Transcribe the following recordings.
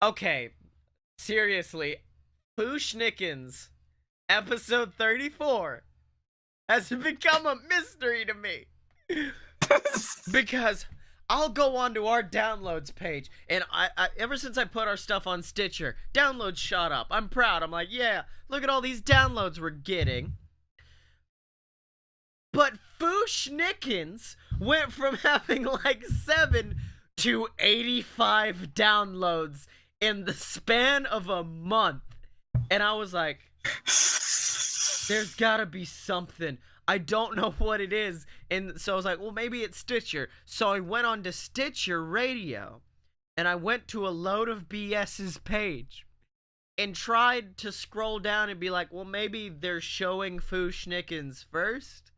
Okay, seriously, Fushnikins, episode 34, has become a mystery to me. Because I'll go onto our downloads page, and I ever since I put our stuff on Stitcher, downloads shot up. I'm proud. I'm like, yeah, look at all these downloads we're getting. But Fushnikins went from having like 7 to 85 downloads in the span of a month. And I was like, there's gotta be something. I don't know what it is. And so I was like, well, maybe it's Stitcher. So I went on to Stitcher Radio, and I went to a load of BS's page and tried to scroll down and be like, well, maybe they're showing Fushnikins first.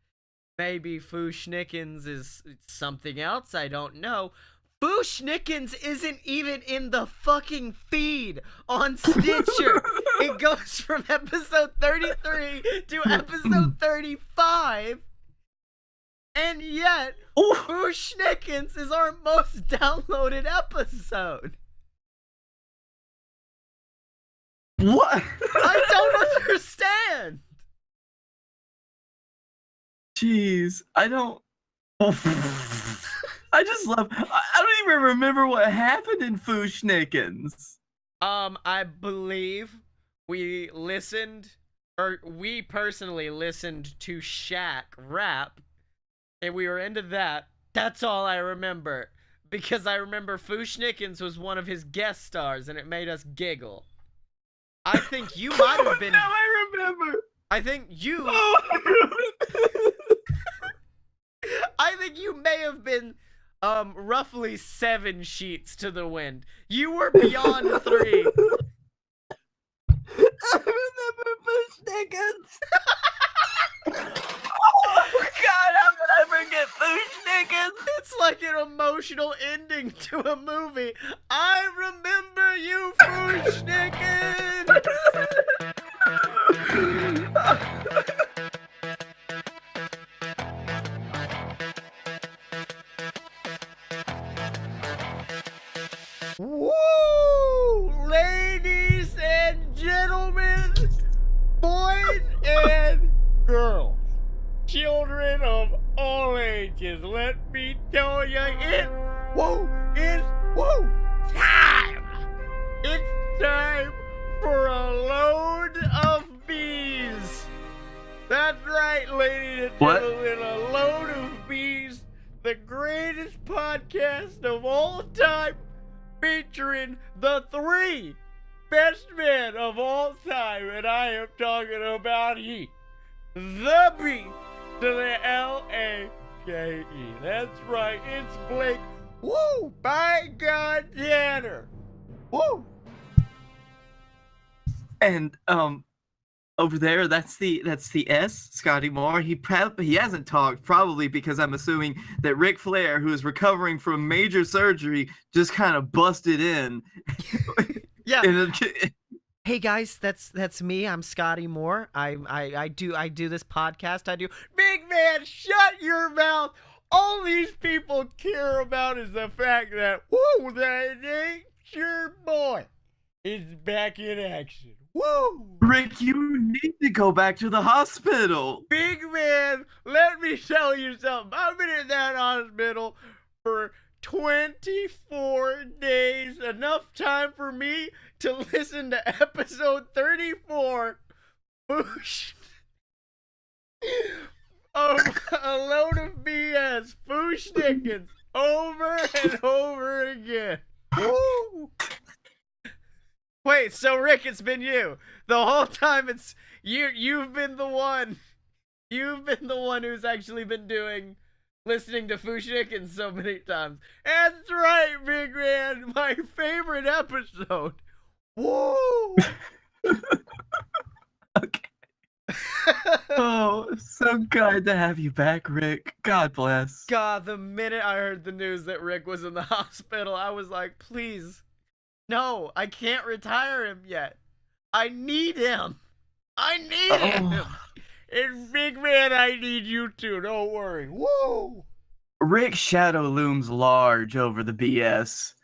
Maybe Fushnikins is something else. I don't know. Fushnikins isn't even in the fucking feed on Stitcher. It goes from episode 33 to episode 35. And yet, Fushnikins is our most downloaded episode. What? I don't understand. Jeez, I don't. I just love. I don't even remember what happened in Fushnikins. I believe we personally listened to Shaq rap, and we were into that. That's all I remember, because I remember Fushnikins was one of his guest stars, and it made us giggle. I think you might have been. Now I remember. I think you. Oh. I think you may have been roughly 7 sheets to the wind. You were beyond 3. I remember Fushnikins. Oh God, how could I forget Fushnikins? It's like an emotional ending to a movie. I remember you, Fushnikins. Woo! Ladies and gentlemen, boys and girls, children of all ages, let me tell you, it's time! It's time for a load of bees! That's right, ladies and What? gentlemen, a load of bees, the greatest podcast of all time, featuring the 3 best men of all time, and I am talking about he, the B to the L-A-K-E. That's right, it's Blake. Woo! By God, Tanner. Woo! And over there, that's the S, Scottye Moore. He hasn't talked, probably because I'm assuming that Ric Flair, who is recovering from major surgery, just kind of busted in. Yeah. Hey guys, that's me. I'm Scottye Moore. I do this podcast. I do. Big man, shut your mouth. All these people care about is the fact that that nature boy is back in action. Woo! Rick, you need to go back to the hospital. Big man, let me tell you something. I've been in that hospital for 24 days. Enough time for me to listen to episode 34 of a load of BS Fushnikins over and over again. Woo! Wait, so Rick, it's been you. The whole time it's you've been the one. You've been the one who's actually been listening to Fushnikins so many times. That's right, big man. My favorite episode. Woo! Okay. Oh, so glad to have you back, Rick. God bless. God, the minute I heard the news that Rick was in the hospital, I was like, please. No, I can't retire him yet. I need him. I need him. And big man, I need you too. Don't worry. Woo! Rick's shadow looms large over the BS.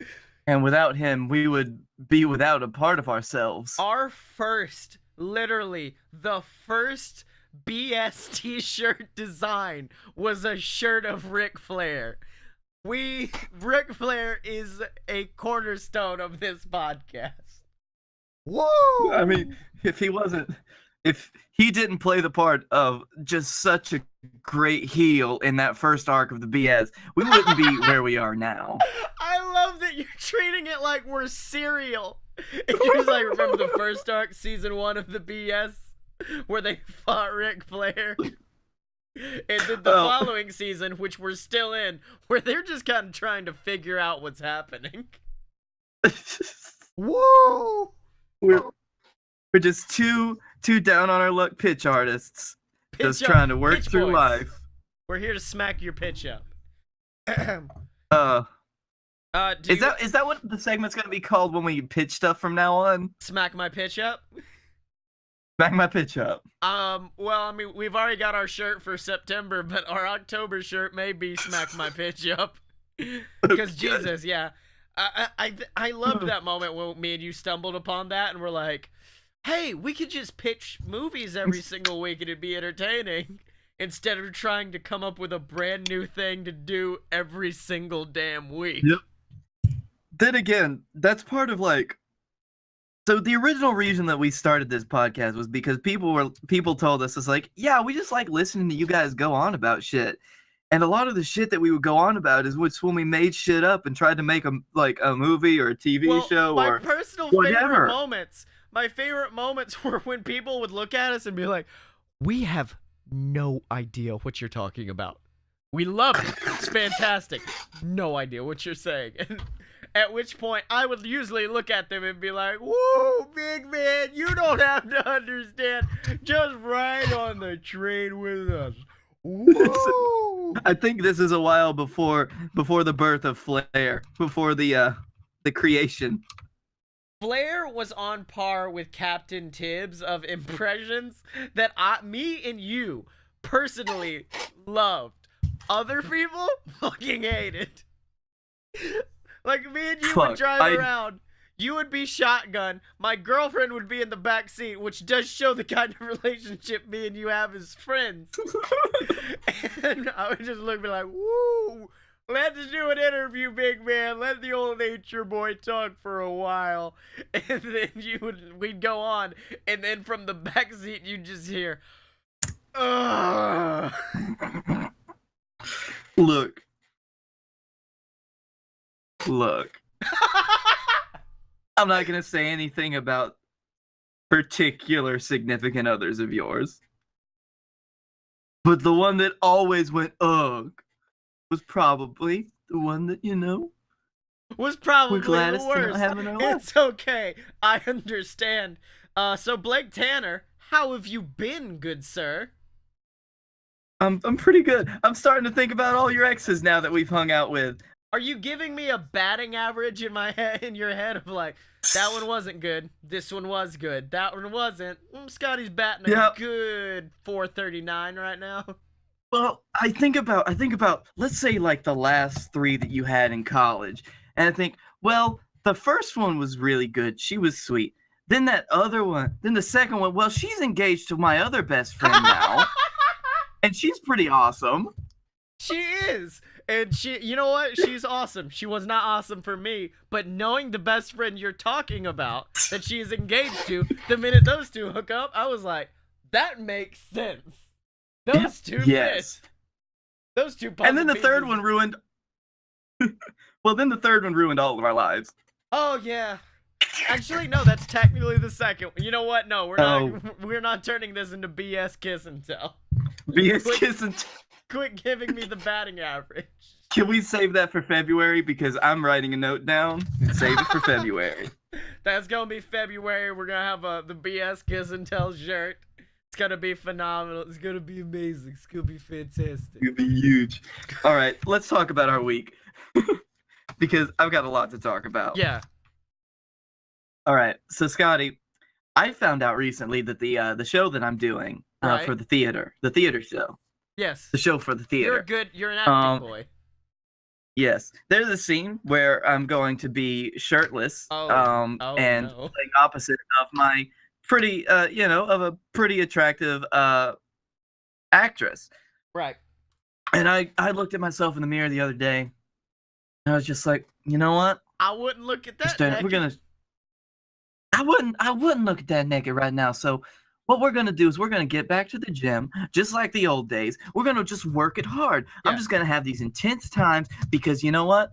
And without him, we would be without a part of ourselves. Our first, literally, the first BS t-shirt design was a shirt of Ric Flair. Ric Flair is a cornerstone of this podcast. Whoa! I mean, if he didn't play the part of just such a great heel in that first arc of the BS, we wouldn't be where we are now. I love that you're treating it like we're cereal. If you just like remember the first arc, season 1 of the BS, where they fought Ric Flair. And then the following season, which we're still in, where they're just kind of trying to figure out what's happening. Whoa! We're just two down on our luck pitch artists, just trying to work through life. We're here to smack your pitch up. Is that what the segment's gonna be called when we pitch stuff from now on? Smack my pitch up? Smack my pitch up. Well, I mean, we've already got our shirt for September, but our October shirt may be Smack My Pitch Up. Because Jesus, yeah. I loved that moment when me and you stumbled upon that and we're like, hey, we could just pitch movies every single week and it'd be entertaining. Instead of trying to come up with a brand new thing to do every single damn week. Yep. Then again, that's part of like... So the original reason that we started this podcast was because people told us, it's like, yeah, we just like listening to you guys go on about shit. And a lot of the shit that we would go on about is when we made shit up and tried to make a movie or a TV show or whatever. My favorite moments were when people would look at us and be like, we have no idea what you're talking about. We love it. It's fantastic. No idea what you're saying. And at which point, I would usually look at them and be like, whoa, big man, you don't have to understand. Just ride on the train with us. Whoa. I think this is a while before the birth of Flair, before the creation. Flair was on par with Captain Tibbs of impressions that me and you personally loved. Other people fucking hated. Like, me and you would drive around. You would be shotgun. My girlfriend would be in the back seat, which does show the kind of relationship me and you have as friends. And I would just look and be like, woo, let's do an interview, big man. Let the old nature boy talk for a while. And then we'd go on. And then from the back seat, you'd just hear, ugh. Look. I'm not going to say anything about particular significant others of yours. But the one that always went ugh was probably the one that, was probably we're glad the worst. It's okay. I understand. So Blake Tanner, how have you been, good sir? I'm pretty good. I'm starting to think about all your exes now that we've hung out with. Are you giving me a batting average in my head, in your head, of like, that one wasn't good, this one was good, that one wasn't? Scotty's batting a good 439 right now. Well, I think about let's say like the last 3 that you had in college, and I think, well, the first one was really good. She was sweet. Then that other one, then the second one, well, she's engaged to my other best friend now. And she's pretty awesome. She is. And you know what? She's awesome. She was not awesome for me, but knowing the best friend you're talking about that she is engaged to, the minute those two hook up, I was like, that makes sense. Those two fit. Those two puzzle And then the third one ruined... Well, then the third one ruined all of our lives. Oh, yeah. Actually, no, that's technically the second one. You know what? No, we're not turning this into BS Kiss and Tell. Kiss and Tell. Quit giving me the batting average. Can we save that for February? Because I'm writing a note down. Save it for February. That's going to be February. We're going to have the BS Kiss and Tell shirt. It's going to be phenomenal. It's going to be amazing. It's going to be fantastic. It's going to be huge. All right, let's talk about our week. Because I've got a lot to talk about. Yeah. All right, so Scottye, I found out recently that the show that I'm doing for the theater show. Yes. The show for the theater. You're an acting boy. Yes, there's a scene where I'm going to be shirtless, Oh and no. playing opposite of my pretty, of a pretty attractive actress. Right. And I looked at myself in the mirror the other day, and I was just like, you know what? I wouldn't look at that We're naked. gonna. I wouldn't look at that naked right now. So what we're gonna do is we're gonna get back to the gym, just like the old days. We're gonna just work it hard. Yeah. I'm just gonna have these intense times because you know what?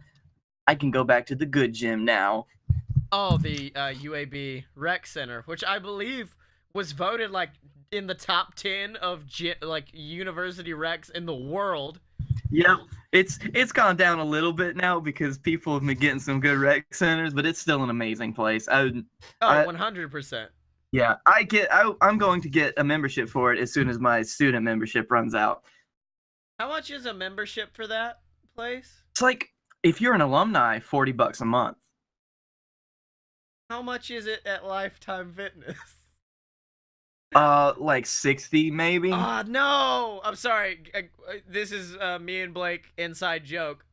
I can go back to the good gym now. Oh, the UAB Rec Center, which I believe was voted like in the top 10 of like university recs in the world. Yep, it's gone down a little bit now because people have been getting some good rec centers, but it's still an amazing place. Oh, I 100%. Yeah, I'm going to get a membership for it as soon as my student membership runs out. How much is a membership for that place? It's like if you're an alumni, $40 a month. How much is it at Lifetime Fitness? Like 60 maybe. Ah, no! I'm sorry. This is me and Blake inside joke.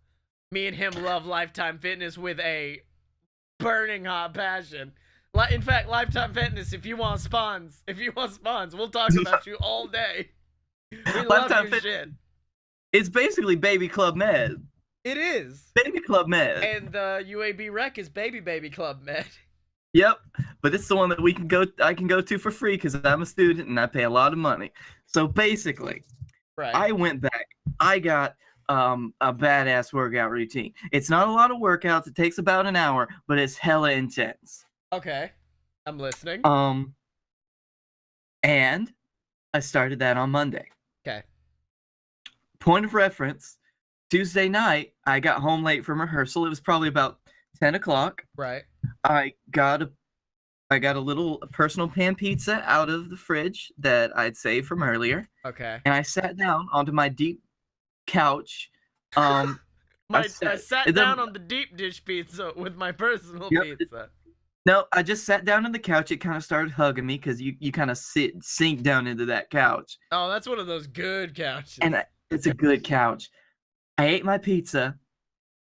Me and him love Lifetime Fitness with a burning hot passion. In fact, Lifetime Fitness, if you want spawns, we'll talk about you all day. We love your shit. It's basically Baby Club Med. It is. Baby Club Med. And the UAB Rec is Baby Club Med. Yep, but it's the one that I can go to for free because I'm a student and I pay a lot of money. So basically, right. I went back. I got a badass workout routine. It's not a lot of workouts. It takes about an hour, but it's hella intense. Okay, I'm listening. And I started that on Monday. Okay. Point of reference, Tuesday night, I got home late from rehearsal. It was probably about 10 o'clock. Right. I got a little personal pan pizza out of the fridge that I'd saved from earlier. Okay. And I sat down onto my deep couch. I sat down on the deep dish pizza with my personal pizza. No, I just sat down on the couch. It kind of started hugging me because you kind of sink down into that couch. Oh, that's one of those good couches. And it's a good couch. I ate my pizza,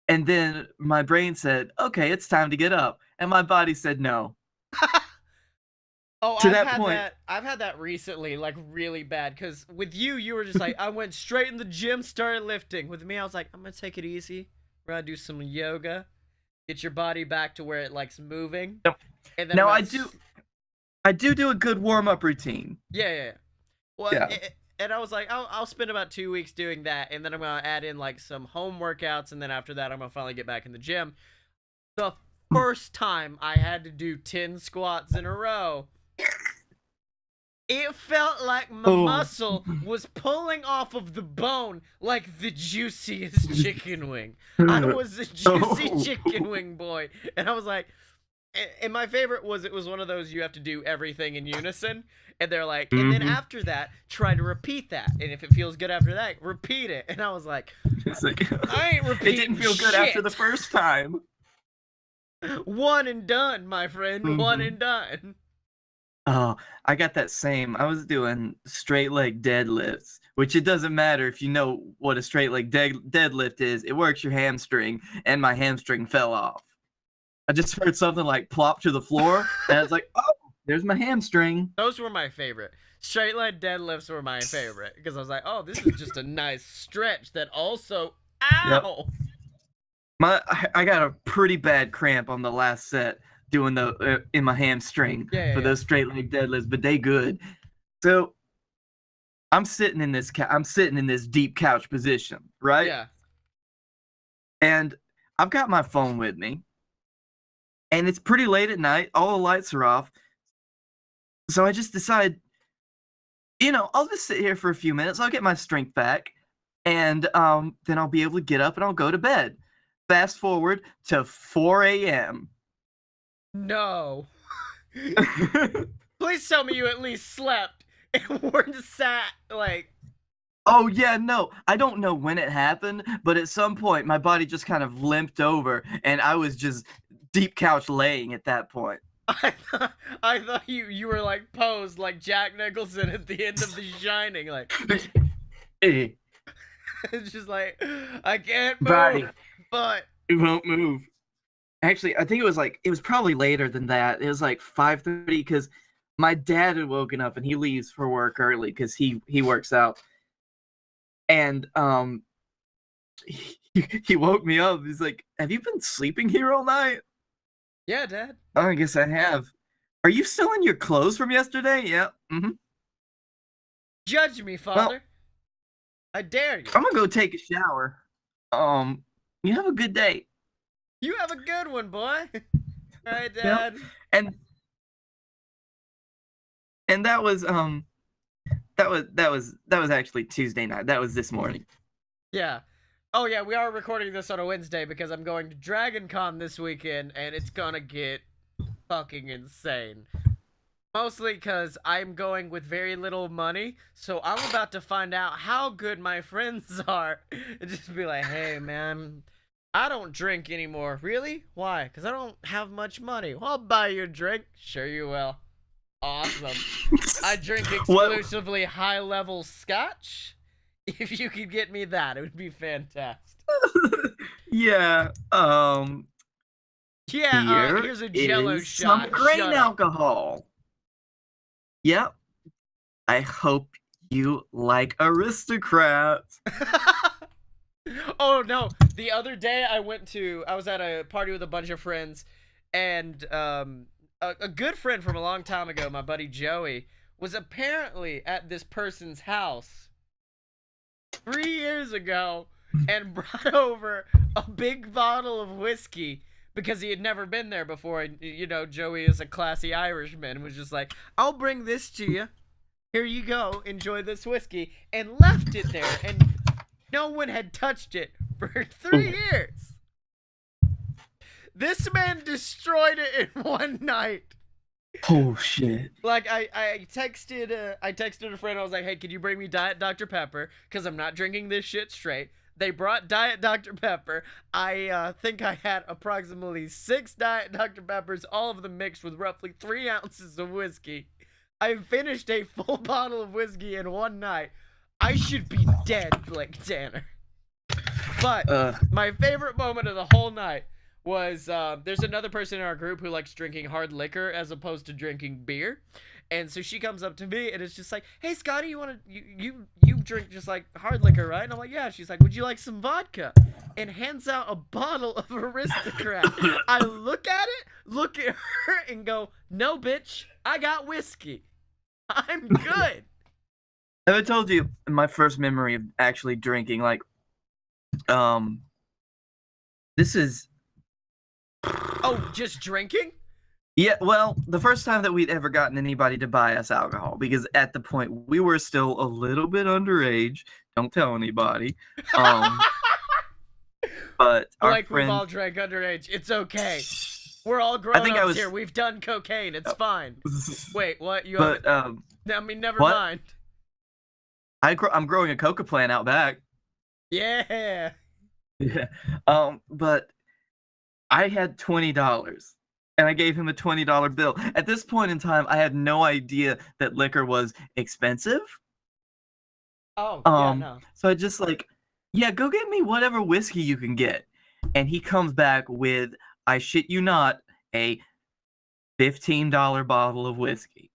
and then my brain said, "Okay, it's time to get up," and my body said no. Oh, I've had that recently, like really bad. Because with you were just like, I went straight in the gym, started lifting. With me, I was like, I'm gonna take it easy. We're gonna do some yoga, get your body back to where it likes moving. Yep. And then now I do a good warm up routine. Yeah. Well, yeah. And I was like, I'll spend about 2 weeks doing that, and then I'm gonna add in like some home workouts, and then after that, I'm gonna finally get back in the gym. The first time I had to do 10 squats in a row, it felt like my muscle was pulling off of the bone like the juiciest chicken wing. I was a juicy chicken wing boy, and I was like, and my favorite was, it was one of those you have to do everything in unison, and they're like, and then after that, try to repeat that, and if it feels good after that, repeat it. And I was like, I ain't repeating. It didn't feel good after the first time. One and done, my friend. One and done. Oh, I got that same. I was doing straight leg deadlifts, which it doesn't matter if you know what a straight leg deadlift is. It works your hamstring, and my hamstring fell off. I just heard something like plop to the floor, and I was like, oh, there's my hamstring. Those were my favorite. Straight leg deadlifts were my favorite, because I was like, oh, this is just a nice stretch that also, ow! Yep. I got a pretty bad cramp on the last set doing in my hamstring for those straight leg deadlifts, but they good. So I'm sitting in this deep couch position, right? Yeah. And I've got my phone with me. And it's pretty late at night. All the lights are off. So I just decide, I'll just sit here for a few minutes. I'll get my strength back. And then I'll be able to get up and I'll go to bed. Fast forward to 4 a.m. No. Please tell me you at least slept and weren't sat, like... Oh, yeah, no. I don't know when it happened, but at some point, my body just kind of limped over, and I was just deep couch laying at that point. I thought you were, like, posed like Jack Nicholson at the end of The Shining, like... It's just like, I can't move. But It won't move. Actually, I think it was probably later than that. It was like 5:30 because my dad had woken up and he leaves for work early because he works out. And he woke me up. He's like, "Have you been sleeping here all night?" yeah, Dad. Oh, I guess I have. Are you still in your clothes from yesterday? Yeah. Mm-hmm. Judge me, Well, Father. I dare you. I'm gonna go take a shower. You have a good day. You have a good one, boy. All right, Yep. Dad. And that was that was actually Tuesday night. That was this morning. Yeah. Oh yeah, we are recording this on a Wednesday because I'm going to Dragon Con this weekend and it's gonna get fucking insane. Mostly because I'm going with very little money, so I'm about to find out how good my friends are and just be like, hey man, I don't drink anymore. Really? Why? Because I don't have much money. Well, I'll buy you a drink. Sure you will. Awesome. I drink exclusively high-level scotch. If you could get me that, it would be fantastic. Yeah. Yeah, here's a Jello is shot. some grain alcohol. Yep. I hope you like aristocrats. Oh no! The other day I was at a party with a bunch of friends, and a good friend from a long time ago, my buddy Joey, was apparently at this person's house 3 years ago and brought over a big bottle of whiskey because he had never been there before. You know, Joey is a classy Irishman, was just like, I'll bring this to you. Here you go. Enjoy this whiskey. And left it there. And no one had touched it for 3 years. This man destroyed it in one night. Oh shit! Like I texted a friend. I was like, "Hey, could you bring me Diet Dr Pepper? Because I'm not drinking this shit straight." They brought Diet Dr Pepper. I think I had approximately 6 Diet Dr Peppers, all of them mixed with roughly 3 ounces of whiskey. I finished a full bottle of whiskey in one night. I should be dead, Blake Tanner. But my favorite moment of the whole night was there's another person in our group who likes drinking hard liquor as opposed to drinking beer. And so she comes up to me and it's just like, hey Scottye, you drink just like hard liquor, right? And I'm like, yeah. She's like, would you like some vodka? And hands out a bottle of Aristocrat. I look at her and go, no bitch, I got whiskey. I'm good. Have I told you my first memory of actually drinking? Like, this is. Oh, just drinking? Yeah, well, the first time that we'd ever gotten anybody to buy us alcohol, because at the point we were still a little bit underage. Don't tell anybody. But our like friend, we've all drank underage. It's okay. We're all grown-ups here. We've done cocaine. It's fine. Wait, what? You? But I mean, never what? mind. I'm growing a coca plant out back. Yeah. Yeah. But I had $20. And I gave him a $20 bill. At this point in time, I had no idea that liquor was expensive. Oh, yeah, no. So I just like, yeah, go get me whatever whiskey you can get. And he comes back with, I shit you not, a $15 bottle of whiskey.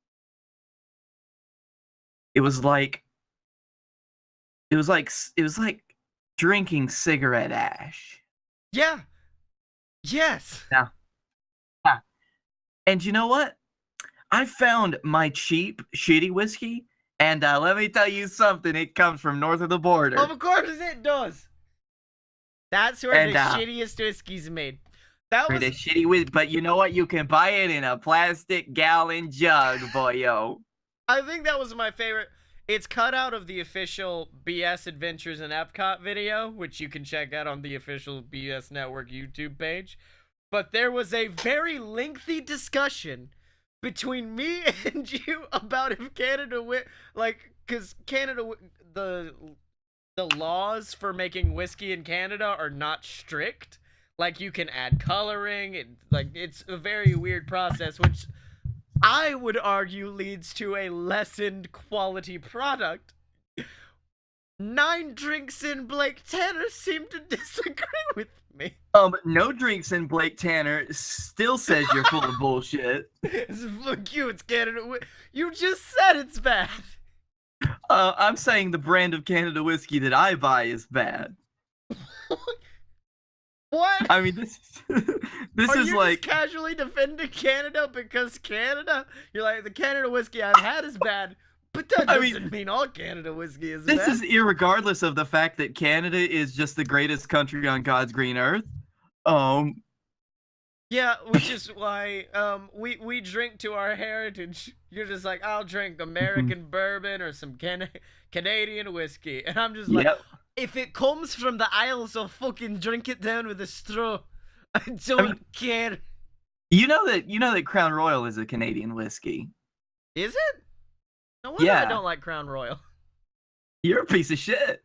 It was like drinking cigarette ash. Yeah. Yes. Now, and you know what? I found my cheap, shitty whiskey, and let me tell you something. It comes from north of the border. Of course it does. That's where the shittiest whiskey's made. That was the shitty whiskey, but you know what? You can buy it in a plastic gallon jug, boyo. I think that was my favorite. It's cut out of the official BS Adventures in Epcot video, which you can check out on the official BS Network YouTube page. But there was a very lengthy discussion between me and you about if Canada because Canada, the laws for making whiskey in Canada are not strict. Like, you can add coloring, it's a very weird process, which I would argue leads to a lessened quality product. 9 drinks in, Blake Tanner seemed to disagree with me. No drinks in Blake Tanner still says you're full of bullshit. Fuck you, it's Canada. You just said it's bad. I'm saying the brand of Canada whiskey that I buy is bad. What? I mean, this Are is you like just casually defending Canada because Canada? You're like, the Canada whiskey I've had is bad, but that doesn't mean all Canada whiskey is bad. this is irregardless of the fact that Canada is just the greatest country on God's green earth. Yeah, which is why we drink to our heritage. You're just like, I'll drink American bourbon or some Canadian whiskey, and I'm just like, if it comes from the Isles, I'll fucking drink it down with a straw. I don't care. You know that Crown Royal is a Canadian whiskey. Is it? No wonder I don't like Crown Royal. You're a piece of shit.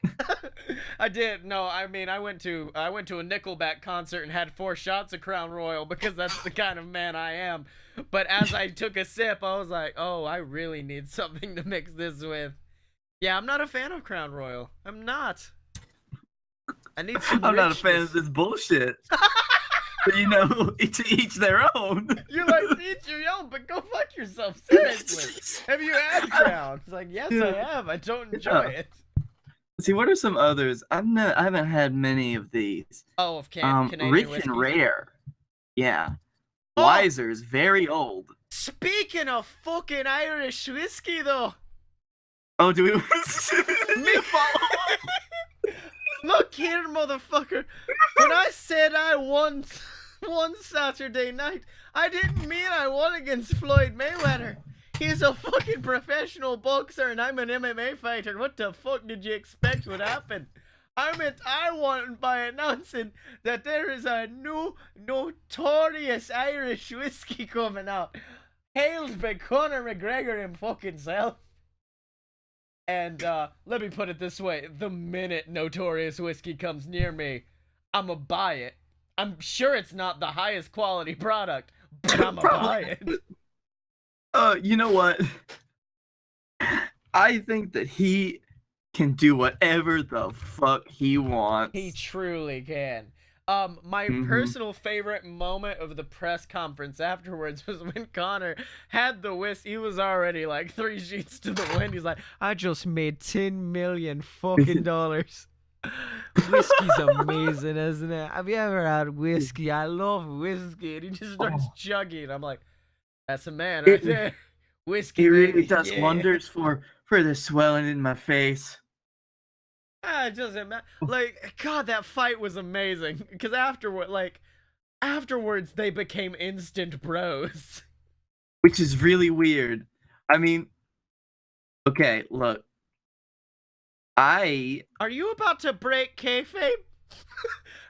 I did. No, I mean, I went to a Nickelback concert and had 4 shots of Crown Royal because that's the kind of man I am. But as I took a sip, I was like, oh, I really need something to mix this with. Yeah, I'm not a fan of Crown Royal. I'm not. I need some I'm not a richness. fan of this bullshit. But you know, to each their own. You're like, each your own, but go fuck yourself. Seriously. Have you had Crown? It's like, yes, I have. I don't enjoy it. See, what are some others? I haven't had many of these. Oh, of Canadian Rich whiskey. and Rare. Yeah. Oh. Wiser's very old. Speaking of fucking Irish whiskey, though. Oh, do we Me follow? Look here, motherfucker. When I said I won Saturday night, I didn't mean I won against Floyd Mayweather. He's a fucking professional boxer and I'm an MMA fighter. What the fuck did you expect would happen? I meant I won by announcing that there is a new notorious Irish whiskey coming out, hailed by Conor McGregor himself. And let me put it this way: the minute notorious whiskey comes near me, I'ma buy it. I'm sure it's not the highest quality product, but I'ma buy it. You know what? I think that he can do whatever the fuck he wants. He truly can. My personal favorite moment of the press conference afterwards was when Conor had the whiskey. He was already like 3 sheets to the wind. He's like, I just made $10 million fucking dollars. Whiskey's amazing, isn't it? Have you ever had whiskey? I love whiskey. And he just starts chugging. I'm like, that's a man right there. Whiskey. It really does wonders for the swelling in my face. It doesn't matter. Like, God, that fight was amazing. Because afterwards, they became instant bros. Which is really weird. I mean, okay, look. Are you about to break kayfabe?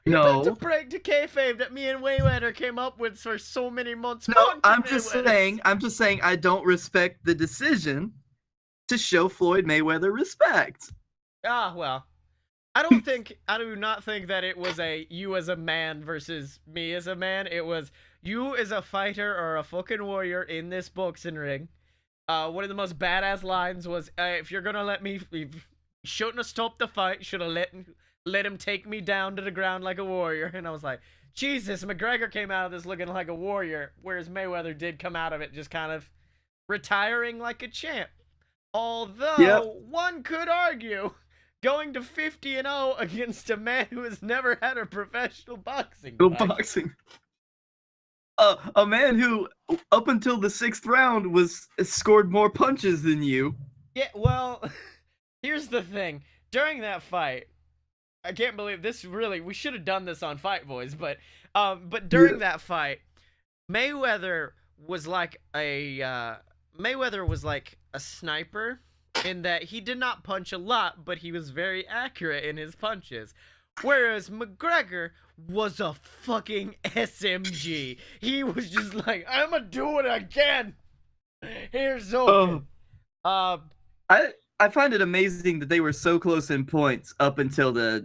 No. About to break the kayfabe that me and Mayweather came up with for so many months. No, I'm just saying I don't respect the decision to show Floyd Mayweather respect. Ah, well. I do not think that it was a you as a man versus me as a man. It was you as a fighter or a fucking warrior in this boxing ring. One of the most badass lines was, if you're gonna let me, you shouldn't have stopped the fight. Should have let him take me down to the ground like a warrior. And I was like, Jesus, McGregor came out of this looking like a warrior, whereas Mayweather did come out of it just kind of retiring like a champ. Although, one could argue, going to 50-0 against a man who has never had a professional boxing fight. A man who, up until the 6th round, scored more punches than you. Yeah, well, here's the thing. During that fight, I can't believe this really, we should have done this on Fight Boys, but during that fight, Mayweather was like a sniper in that he did not punch a lot, but he was very accurate in his punches. Whereas McGregor was a fucking SMG. He was just like, I'm gonna do it again. Here's open. I find it amazing that they were so close in points up until the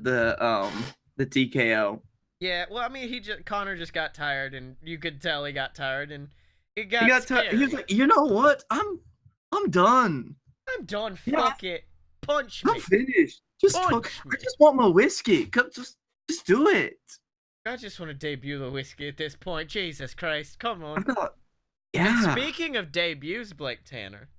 TKO. Yeah, well, I mean, Conor just got tired, and you could tell he got tired, and he got tired. He was like, you know what? I'm done. I'm done. Fuck it. Punch me. I'm finished. I just want my whiskey. Just do it. I just want to debut the whiskey at this point. Jesus Christ, come on. Yeah. And speaking of debuts, Blake Tanner,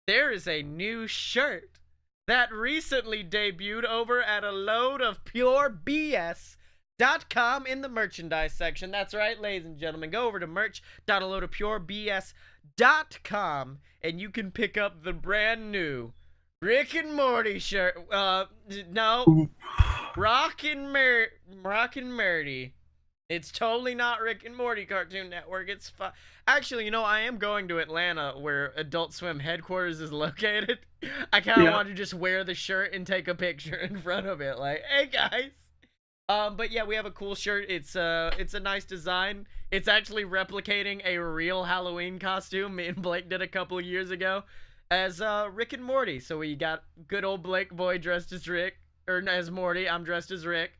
there is a new shirt that recently debuted over at a load of purebs.com in the merchandise section. That's right, ladies and gentlemen. Go over to merch.aloadofpurebs.com and you can pick up the brand new Rick and Morty shirt. No. Rock and Morty. It's totally not Rick and Morty Cartoon Network. It's fun. Actually, you know, I am going to Atlanta where Adult Swim headquarters is located. I kind of want to just wear the shirt and take a picture in front of it. Like, hey, guys. But yeah, we have a cool shirt. It's a nice design. It's actually replicating a real Halloween costume me and Blake did a couple of years ago as Rick and Morty. So we got good old Blake boy dressed as Rick, or as Morty. I'm dressed as Rick.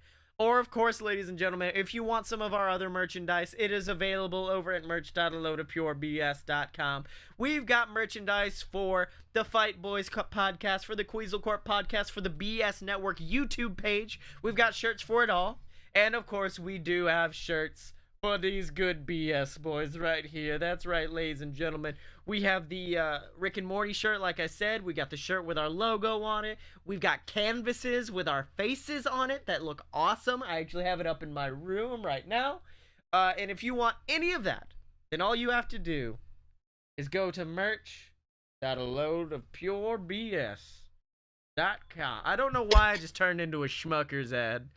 Or, of course, ladies and gentlemen, if you want some of our other merchandise, it is available over at merch.aloadofpurebs.com. We've got merchandise for the Fight Boys podcast, for the Queasel Corp podcast, for the BS Network YouTube page. We've got shirts for it all. And, of course, we do have shirts for these good BS boys right here. That's right, ladies and gentlemen. We have the Rick and Morty shirt, like I said. We got the shirt with our logo on it. We've got canvases with our faces on it that look awesome. I actually have it up in my room right now. And if you want any of that, then all you have to do is go to merch.aloadofpurebs.com. I don't know why I just turned into a Schmucker's ad.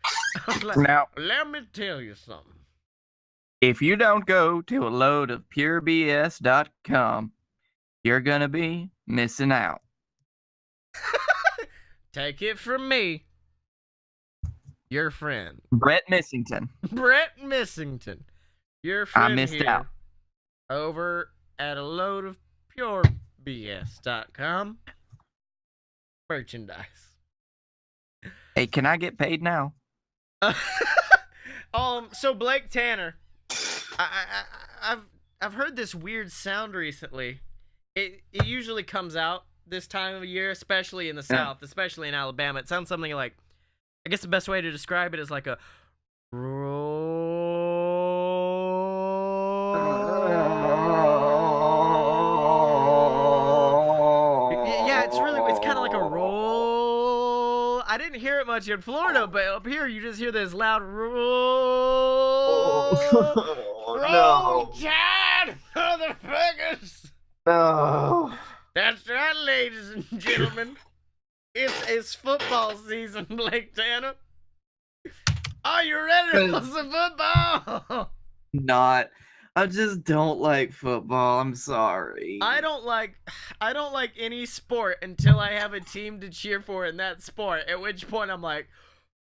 Now, let me tell you something. if you don't go to aloadofpurebs.com, you're gonna be missing out. Take it from me, your friend. Brett Missington. Brett Missington. Your friend I missed here out. over at aloadofpurebs.com. Merchandise. Hey, can I get paid now? So Blake Tanner, I've heard this weird sound recently. It usually comes out this time of year, especially in the South, especially in Alabama. It sounds something like, I guess the best way to describe it is like a roll. Yeah, it's kind of like a roll. I didn't hear it much in Florida, but up here you just hear this loud roll. Roll Tide, motherfuckers. No. That's right, ladies and gentlemen. It's football season, Blake Tanner. Are you ready to play some football? Not. I just don't like football. I'm sorry. I don't like any sport until I have a team to cheer for in that sport. At which point I'm like,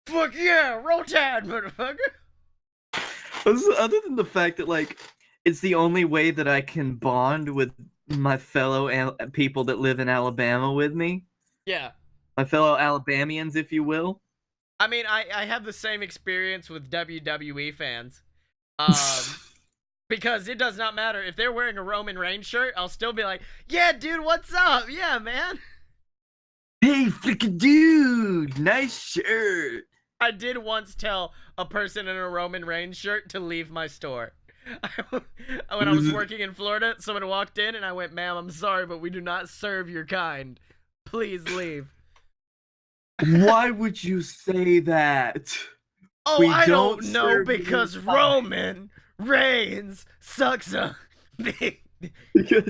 fuck yeah, roll Tide, motherfucker. Other than the fact that, like, it's the only way that I can bond with my fellow people that live in Alabama with me. Yeah. My fellow Alabamians, if you will. I mean, I have the same experience with WWE fans. Because it does not matter. If they're wearing a Roman Reigns shirt, I'll still be like, yeah, dude, what's up? Yeah, man. Hey, freaking dude, nice shirt. I did once tell a person in a Roman Reigns shirt to leave my store. When I was working in Florida, someone walked in and I went, ma'am, I'm sorry, but we do not serve your kind. Please leave. Why would you say that? Oh, I don't know, because Roman Reigns sucks a big... You're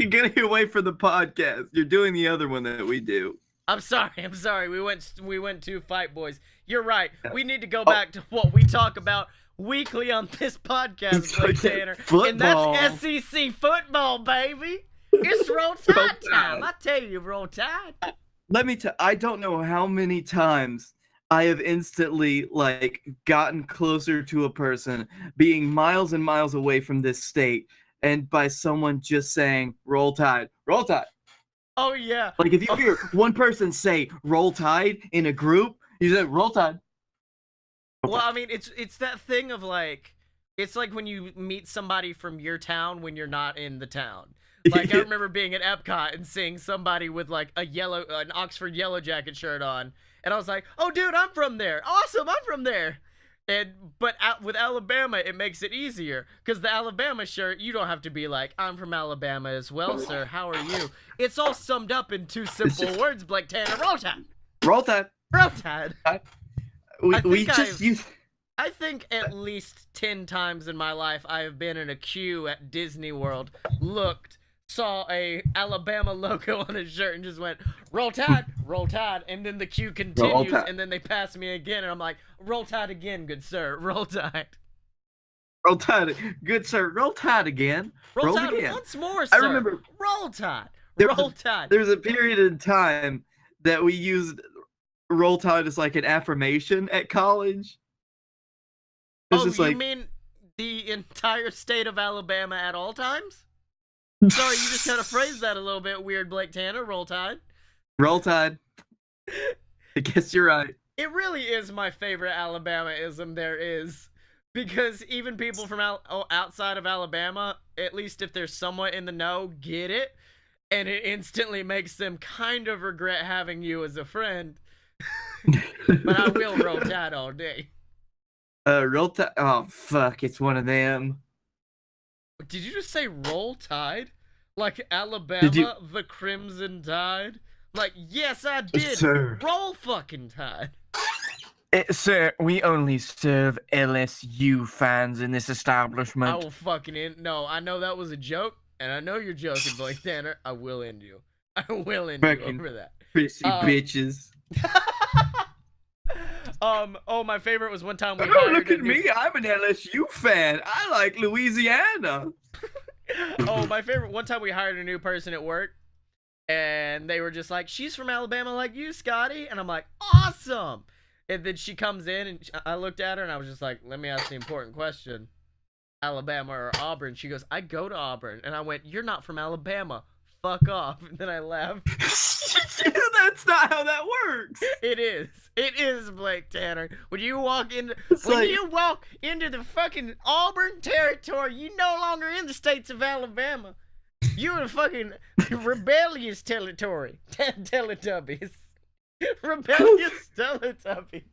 getting away from the podcast. You're doing the other one that we do. I'm sorry. We went to Fight Boys. You're right. We need to go back to what we talk about weekly on this podcast, Blake Tanner. Football. And that's SEC football, baby. It's Roll Tide time. I tell you, Roll Tide. Let me tell. I don't know how many times I have instantly, like, gotten closer to a person being miles and miles away from this state, and by someone just saying "Roll Tide, Roll Tide." Oh yeah. Like, if you hear one person say "Roll Tide" in a group, you say "Roll Tide." Well, I mean, it's that thing of, like, it's like when you meet somebody from your town when you're not in the town. Like, I remember being at Epcot and seeing somebody with, like, an Oxford Yellow Jacket shirt on. And I was like, oh, dude, I'm from there. Awesome, I'm from there. But with Alabama, it makes it easier. Because the Alabama shirt, you don't have to be like, I'm from Alabama as well, sir. How are you? It's all summed up in two simple words, Blake Tanner. Roll Tide. Roll Tide. Roll Tide. I think at least 10 times in my life I have been in a queue at Disney World, looked, saw a Alabama logo on his shirt, and just went, Roll Tide, Roll Tide, and then the queue continues, and then they pass me again, and I'm like, Roll Tide again, good sir, Roll Tide. Roll Tide, good sir, Roll Tide again. Roll Tide again. Once more, sir. I remember. Roll Tide. Roll Tide. There's a period in time that we used Roll Tide as like an affirmation at college. You mean the entire state of Alabama at all times? Sorry, you just kind of phrased that a little bit weird, Blake Tanner. Roll Tide. Roll Tide. I guess you're right. It really is my favorite Alabama-ism there is. Because even people from outside of Alabama, at least if they're somewhat in the know, get it. And it instantly makes them kind of regret having you as a friend. But I will Roll Tide all day. Roll Tide. Oh, fuck. It's one of them. Did you just say Roll Tide? Like Alabama, the Crimson Tide? Like, yes, I did. Sir. Roll fucking Tide. Sir, we only serve LSU fans in this establishment. I will fucking end. No, I know that was a joke, and I know you're joking, Blake Tanner. I will end you. I will end you over that. Prissy bitches. Oh, my favorite was one time we hired look at me. I'm an LSU fan. I like Louisiana. My favorite, one time we hired a new person at work, and they were just like, she's from Alabama like you, Scottye. And I'm like, awesome. And then she comes in, and I looked at her, and I was just like, let me ask the important question. Alabama or Auburn? She goes, I go to Auburn. And I went, you're not from Alabama. Fuck off. And then I laughed. That's not how that works. It is. It is, Blake Tanner. When you walk into the fucking Auburn territory, you no longer in the states of Alabama. You're in fucking rebellious territory. Teletubbies. Rebellious Teletubbies.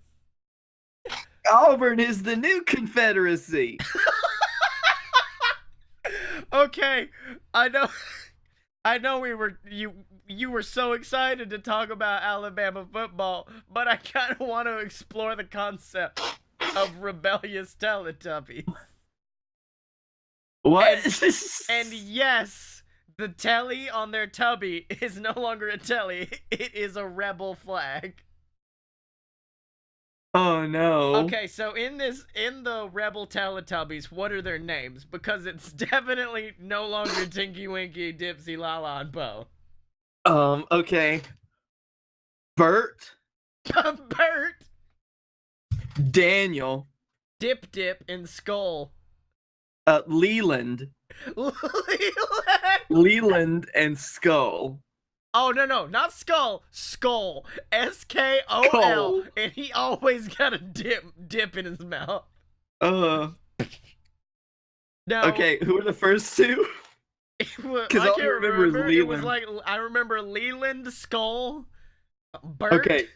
Auburn is the new Confederacy. Okay, I know you were so excited to talk about Alabama football, but I kind of want to explore the concept of rebellious Teletubbies. What? And yes, the telly on their tubby is no longer a telly. It is a rebel flag. Oh no. Okay, so in the Rebel Teletubbies, what are their names? Because it's definitely no longer Tinky Winky, Dipsy, Lala, and Bo. Okay. Bert. Bert. Daniel. Dip, and Skull. Leland. Leland and Skull. Oh, no, not Skull. Skull. S-K-O-L. And he always got a dip in his mouth. Now, okay, who are the first two? Because I can't remember. Leland. It was like, I remember Leland, Skull, Bert. Okay.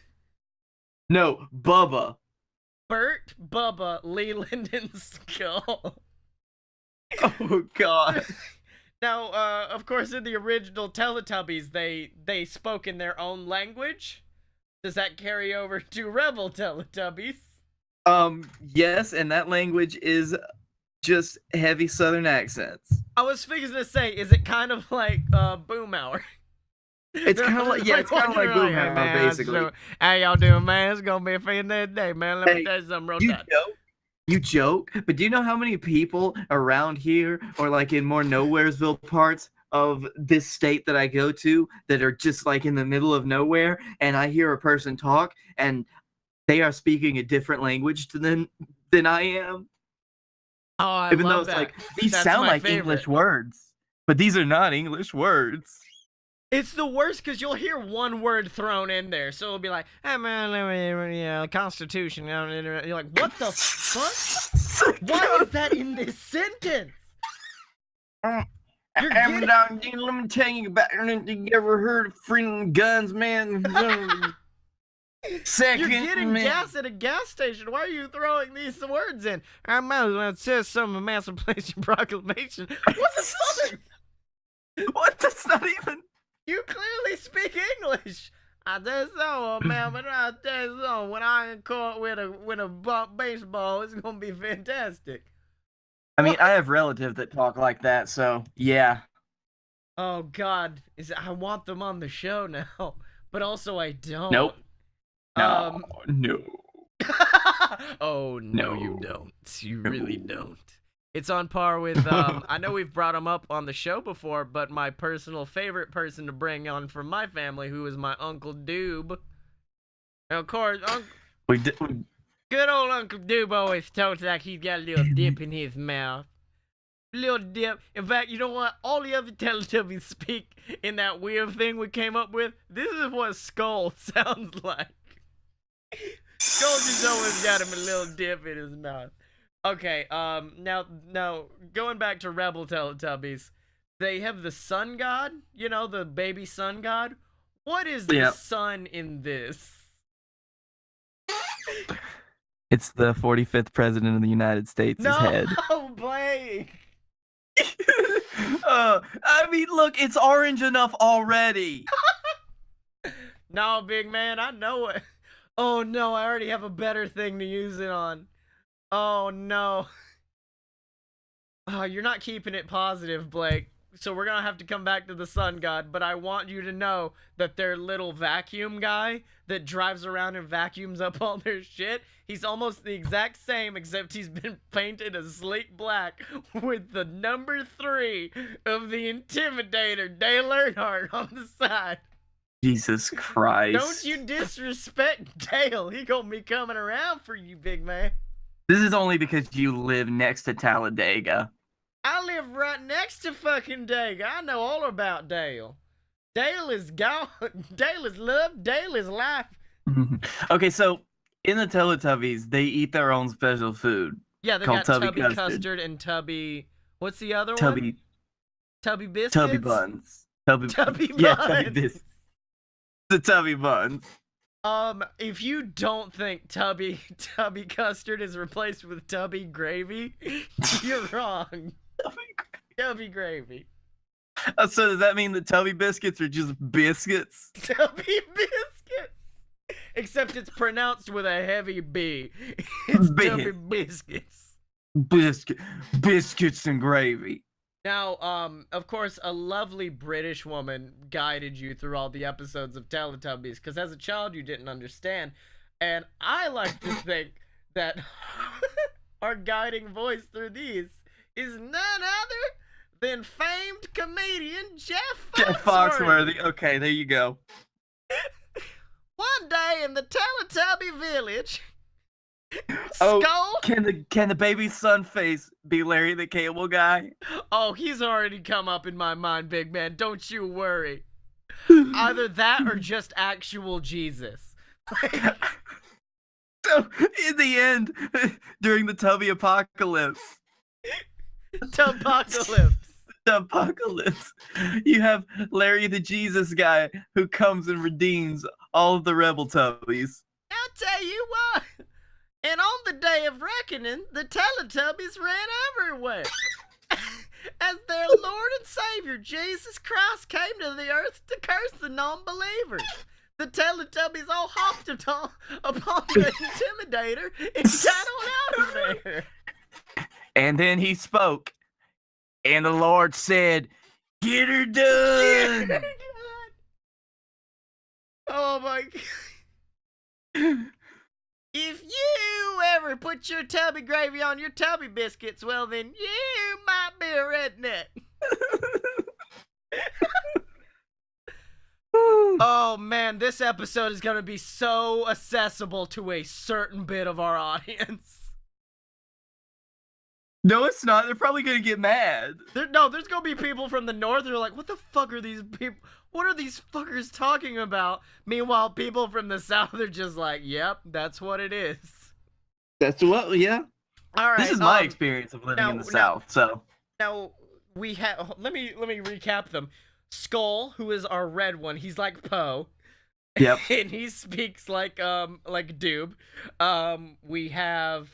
No, Bubba. Bert, Bubba, Leland, and Skull. Oh, God. Now, of course, in the original Teletubbies, they spoke in their own language. Does that carry over to Rebel Teletubbies? Yes, and that language is just heavy Southern accents. I was fixing to say, is it kind of like Boom Hour? It's kind of like, yeah, it's kind of like Boom Hour, basically. How y'all doing, man? It's gonna be a fantastic day, man. Let me tell you something real tight. You joke, but do you know how many people around here or like in more nowheresville parts of this state that I go to that are just like in the middle of nowhere, and I hear a person talk and they are speaking a different language than I am? Oh, I Even love though it's that. like these That's sound my like favorite. English words, but these are not English words. It's the worst because you'll hear one word thrown in there. So it'll be like, hey man, Constitution. You're like, what the fuck? Why is that in this sentence? You're Let getting, me tell you about. You ever heard of freedom guns, man? Second, you're getting man. gas at a gas station. Why are you throwing these words in? I might as well say some Emancipation Proclamation. What's it southern? What? That's not even. You clearly speak English. I just know, man, but I just know when I in court with a baseball, it's gonna be fantastic. I mean, I have relatives that talk like that, so yeah. Oh God, I want them on the show now, but also I don't. Nope. No. No. Oh no, you No. don't. You really don't. It's on par with. I know we've brought him up on the show before, but my personal favorite person to bring on from my family, who is my Uncle Doob. And of course, good old Uncle Doob always talks like he's got a little dip in his mouth. Little dip. In fact, you know what? All the other Teletubbies speak in that weird thing we came up with. This is what Skull sounds like. Skull just always got him a little dip in his mouth. Okay, now going back to Rebel Teletubbies, they have the sun god, you know, the baby sun god. What is the sun in this? It's the 45th president of the United States' head. No, Blake. I mean, look, it's orange enough already. No, big man, I know it. Oh no, I already have a better thing to use it on. Oh no. Oh, you're not keeping it positive, Blake. So we're gonna have to come back to the sun god, but I want you to know that their little vacuum guy that drives around and vacuums up all their shit, he's almost the exact same, except he's been painted a sleek black with the number 3 of the Intimidator, Dale Earnhardt, on the side. Jesus Christ. Don't you disrespect Dale. He gonna be coming around for you, big man. This is only because you live next to Talladega. I live right next to fucking Dale. I know all about Dale. Dale is gone. Dale is love. Dale is life. Okay, so in the Teletubbies, they eat their own special food. Yeah, they got Tubby custard and Tubby. What's the other one? Tubby biscuits. Tubby buns. Tubby buns. Yeah, Tubby biscuits. The Tubby buns. If you don't think Tubby custard is replaced with Tubby gravy, you're wrong. Tubby gravy. So does that mean the Tubby biscuits are just biscuits? Tubby biscuits. Except it's pronounced with a heavy B. It's Tubby biscuits. Biscuits and gravy. Now, of course, a lovely British woman guided you through all the episodes of Teletubbies, because as a child you didn't understand. And I like to think that our guiding voice through these is none other than famed comedian Jeff Foxworthy. Okay, there you go. One day in the Teletubby village, Oh, Skull. can the baby sun face be Larry the Cable Guy? Oh, he's already come up in my mind, big man. Don't you worry. Either that or just actual Jesus. So, in the end, during the Tubby apocalypse, you have Larry the Jesus guy who comes and redeems all of the rebel Tubbies. I'll tell you what. And on the day of reckoning, the Teletubbies ran everywhere. As their Lord and Savior, Jesus Christ, came to the earth to curse the non-believers. The Teletubbies all hopped upon the Intimidator and got on out of there. And then he spoke, and the Lord said, "Get her done." Get her done. Oh my God. If you ever put your Tubby gravy on your Tubby biscuits, well then you might be a redneck. Oh man, this episode is gonna be so accessible to a certain bit of our audience. No, it's not. They're probably gonna get mad. There's gonna be people from the north who are like, what the fuck are these people? What are these fuckers talking about? Meanwhile, people from the south are just like, yep, that's what it is. That's what, yeah. All right. This is my experience of living in the South, so. Now, we have. Let me recap them. Skull, who is our red one, he's like Poe. Yep. And he speaks like Doob. We have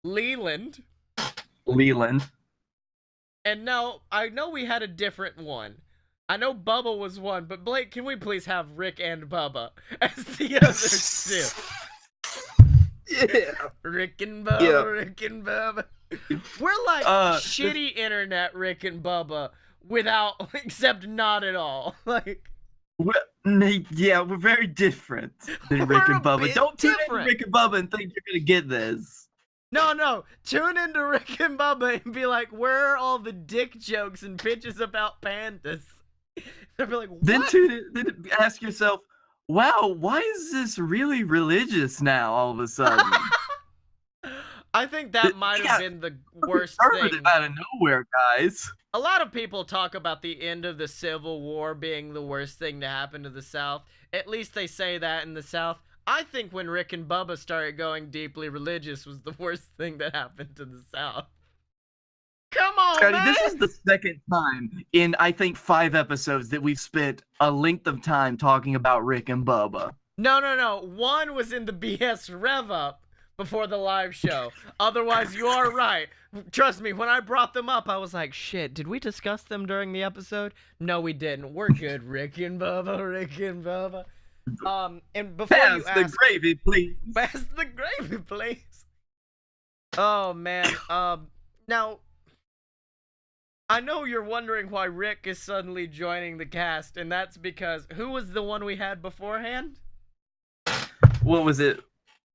Leland. Leland. And now I know we had a different one. I know Bubba was one, but Blake, can we please have Rick and Bubba as the other two? Yeah. Rick and Bubba, Yeah. Rick and Bubba. We're like shitty internet Rick and Bubba without, except not at all. Like, Yeah, we're very different than Rick We're and a Bubba. bit Don't tune into different. Rick and Bubba and think you're gonna get this. no. Tune into Rick and Bubba and be like, where are all the dick jokes and pitches about pandas? They'll be like, what? Then ask yourself, wow, why is this really religious now all of a sudden? I think that might have been the worst Conservative thing. out of nowhere, guys. A lot of people talk about the end of the Civil War being the worst thing to happen to the South. At least they say that in the South. I think when Rick and Bubba started going deeply religious was the worst thing that happened to the South. Come on, Scotty, man! this is the second time in, I think, 5 episodes that we've spent a length of time talking about Rick and Bubba. No. One was in the BS Rev Up before the live show. Otherwise, you are right. Trust me, when I brought them up, I was like, shit, did we discuss them during the episode? No, we didn't. We're good, Rick and Bubba, Rick and Bubba. And before Pass you the ask, gravy, please. pass the gravy, please. Oh, man. Now, I know you're wondering why Rick is suddenly joining the cast, and that's because, who was the one we had beforehand? What was it?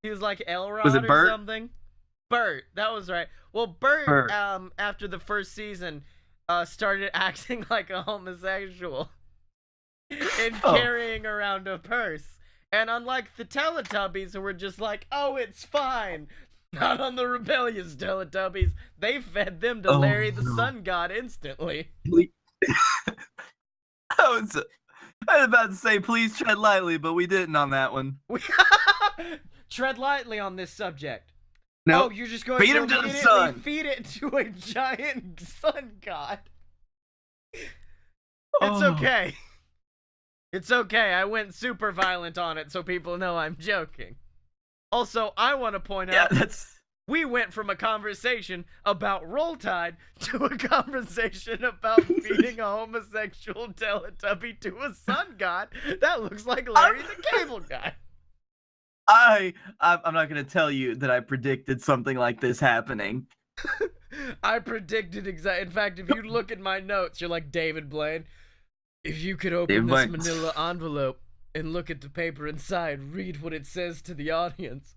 He was like Elrod Was it or Bert? something. Bert, that was right. Well, Bert. After the first season, started acting like a homosexual and carrying around a purse. And unlike the Teletubbies, who were just like, "Oh, it's fine," not on the rebellious Teletubbies. They fed them to Larry the Sun God instantly. I was about to say, please tread lightly, but we didn't on that one. Tread lightly on this subject. No, Oh, you're just going Feed to him to the immediately sun. feed it to a giant sun god. It's Oh. okay. It's okay. I went super violent on it so people know I'm joking. Also, I want to point Yeah, out that's. we went from a conversation about Roll Tide to a conversation about feeding a homosexual Teletubby to a sun god that looks like Larry the Cable Guy. I'm not gonna tell you that I predicted something like this happening. I predicted exactly. In fact, if you look at my notes, you're like David Blaine. If you could open David this Blaine. manila envelope and look at the paper inside, read what it says to the audience.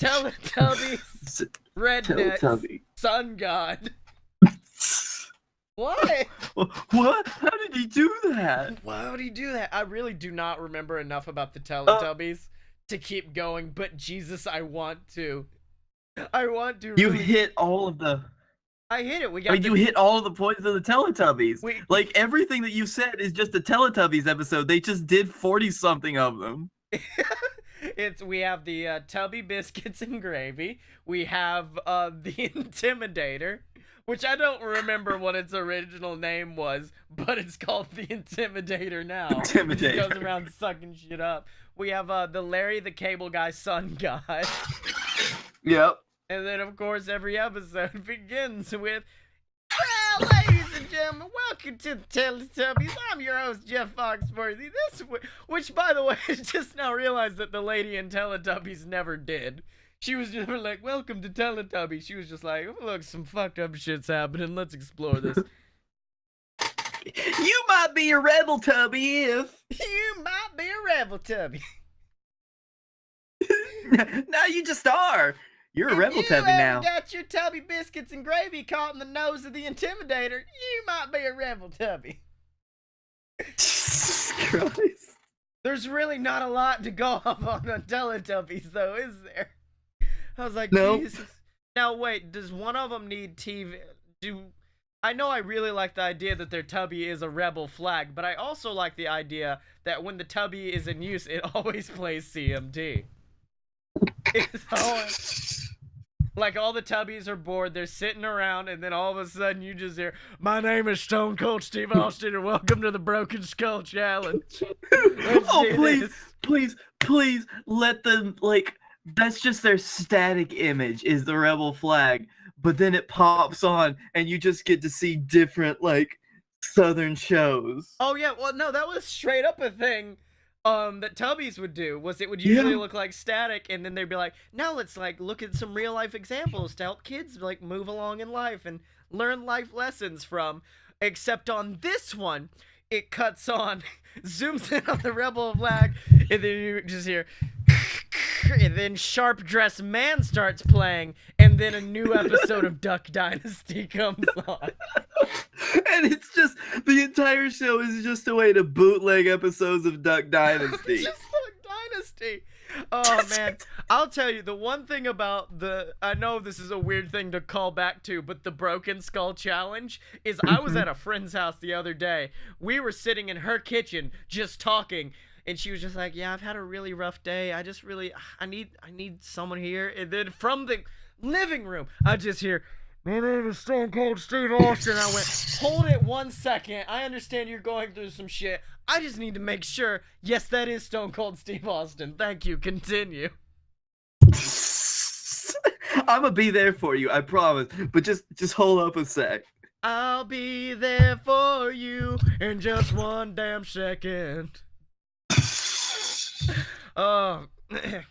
Teletubbies, rednecks, Teletubby. sun god. What? What? How did he do that? Why would he do that? I really do not remember enough about the Teletubbies to keep going, but Jesus, I want to. I want to. You really- hit all of the. I hit it. We I got mean, you hit all of the points of the Teletubbies. We- Like everything that you said is just a Teletubbies episode. They just did 40-something of them. We have the Tubby Biscuits and Gravy. We have the Intimidator, which I don't remember what its original name was, but it's called the Intimidator now. It Intimidator. just goes around sucking shit up. We have the Larry the Cable Guy Sun God. Yep. And then, of course, every episode begins with, well, ladies and gentlemen, welcome to the Teletubbies. I'm your host, Jeff Foxworthy. Which, by the way, I just now realized that the lady in Teletubbies never did. She was never like, welcome to Teletubbies. She was just like, oh, look, some fucked up shit's happening. Let's explore this. You might be a rebel tubby if. You might be a rebel tubby. Now you just are. You're a If rebel you tubby ever now. got your Tubby Biscuits and Gravy caught in the nose of the Intimidator, you might be a rebel tubby. Jesus Christ. There's really not a lot to go off on Teletubbies, though, is there? I was like, No. Jesus. Now, wait, does one of them need TV? I know I really like the idea that their Tubby is a rebel flag, but I also like the idea that when the Tubby is in use, it always plays CMT. It's always... Like all the Tubbies are bored, they're sitting around, and then all of a sudden you just hear, "My name is Stone Cold Steve Austin, and welcome to the Broken Skull Challenge." Let's Oh, do please, this. please let them, like, that's just their static image is the rebel flag, but then it pops on and you just get to see different, like, southern shows. Oh yeah, well no, that was straight up a thing that Tubbies would do. Was it would Yeah. usually look like static, and then they'd be like, "Now let's like look at some real life examples to help kids like move along in life and learn life lessons from." Except on this one, it cuts on, zooms in on the rebel flag, and then you just hear and then Sharp Dressed Man starts playing, and then a new episode of Duck Dynasty comes on. And it's just the entire show is just a way to bootleg episodes of Duck Dynasty. Just Duck Dynasty. Oh man, I'll tell you the one thing about I know this is a weird thing to call back to, but the Broken Skull Challenge is I was at a friend's house the other day. We were sitting in her kitchen just talking, and she was just like, "Yeah, I've had a really rough day. I need someone here." And then from the living room, I just hear, "My name is Stone Cold Steve Austin." I went, "Hold it 1 second. I understand you're going through some shit. I just need to make sure. Yes, that is Stone Cold Steve Austin. Thank you. Continue." I'ma be there for you, I promise. But just hold up a sec. "I'll be there for you in just 1 damn second." Oh, and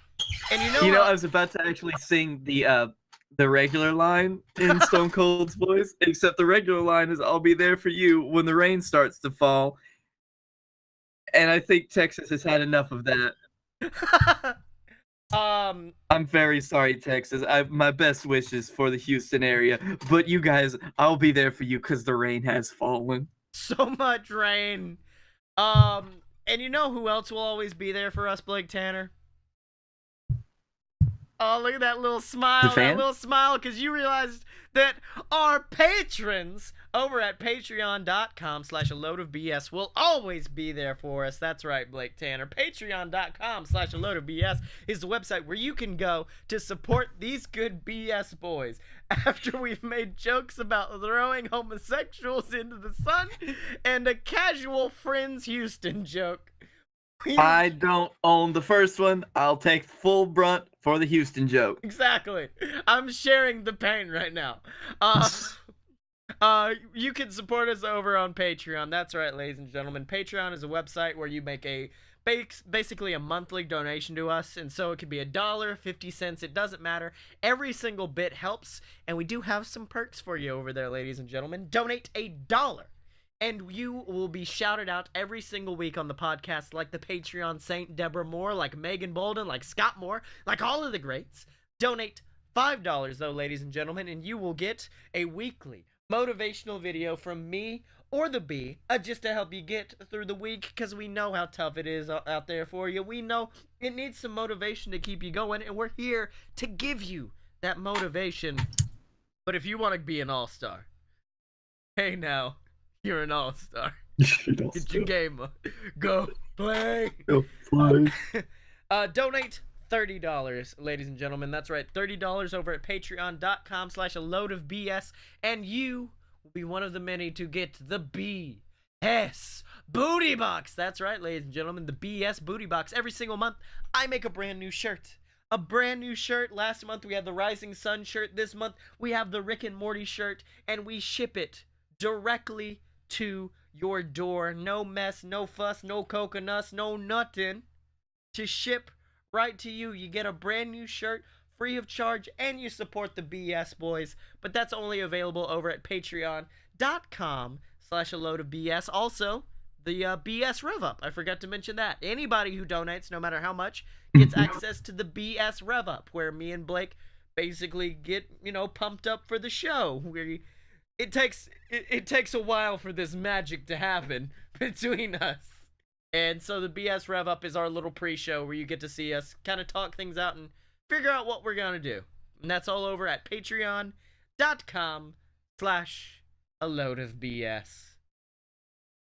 You know, I was about to actually sing the regular line in Stone Cold's voice, except the regular line is "I'll be there for you when the rain starts to fall." And I think Texas has had enough of that. I'm very sorry, Texas. My best wishes for the Houston area, but you guys, I'll be there for you because the rain has fallen. So much rain. And you know who else will always be there for us, Blake Tanner? Oh, look at that little smile. That little smile, because you realized that our patrons over at patreon.com/aloadofbs will always be there for us. That's right, Blake Tanner. Patreon.com/aloadofbs is the website where you can go to support these good BS boys. After we've made jokes about throwing homosexuals into the sun and a casual Friends Houston joke. I don't own the first one. I'll take full brunt for the Houston joke. Exactly. I'm sharing the pain right now. You can support us over on Patreon. That's right, ladies and gentlemen. Patreon is a website where you make basically a monthly donation to us, and so it could be $1, 50 cents, it doesn't matter. Every single bit helps, and we do have some perks for you over there, ladies and gentlemen. Donate $1. And you will be shouted out every single week on the podcast, like the Patreon Saint Deborah Moore, like Megan Bolden, like Scott Moore, like all of the greats. Donate $5, though, ladies and gentlemen, and you will get a weekly motivational video from me or the B, just to help you get through the week, because we know how tough it is out there for you. We know it needs some motivation to keep you going, and we're here to give you that motivation. But if you want to be an all-star, hey now. You're an all-star. Get your game up. Go play. Go play. Donate $30, ladies and gentlemen. That's right, $30 over at patreon.com/aloadofbs, and you will be one of the many to get the BS Booty Box. That's right, ladies and gentlemen, the BS Booty Box. Every single month, I make a brand new shirt. A brand new shirt. Last month, we had the Rising Sun shirt. This month, we have the Rick and Morty shirt, and we ship it directly to your door. No mess, no fuss, no coconuts, no nothing. To ship right to you. You get a brand new shirt free of charge, and you support the BS boys. But that's only available over at patreon.com/aloadofbs. Also, the BS Rev Up. I forgot to mention that. Anybody who donates, no matter how much, gets access to the BS Rev Up, where me and Blake basically get, pumped up for the show. It takes a while for this magic to happen between us. And so the BS Rev Up is our little pre-show where you get to see us kind of talk things out and figure out what we're going to do. And that's all over at patreon.com/aloadofbs.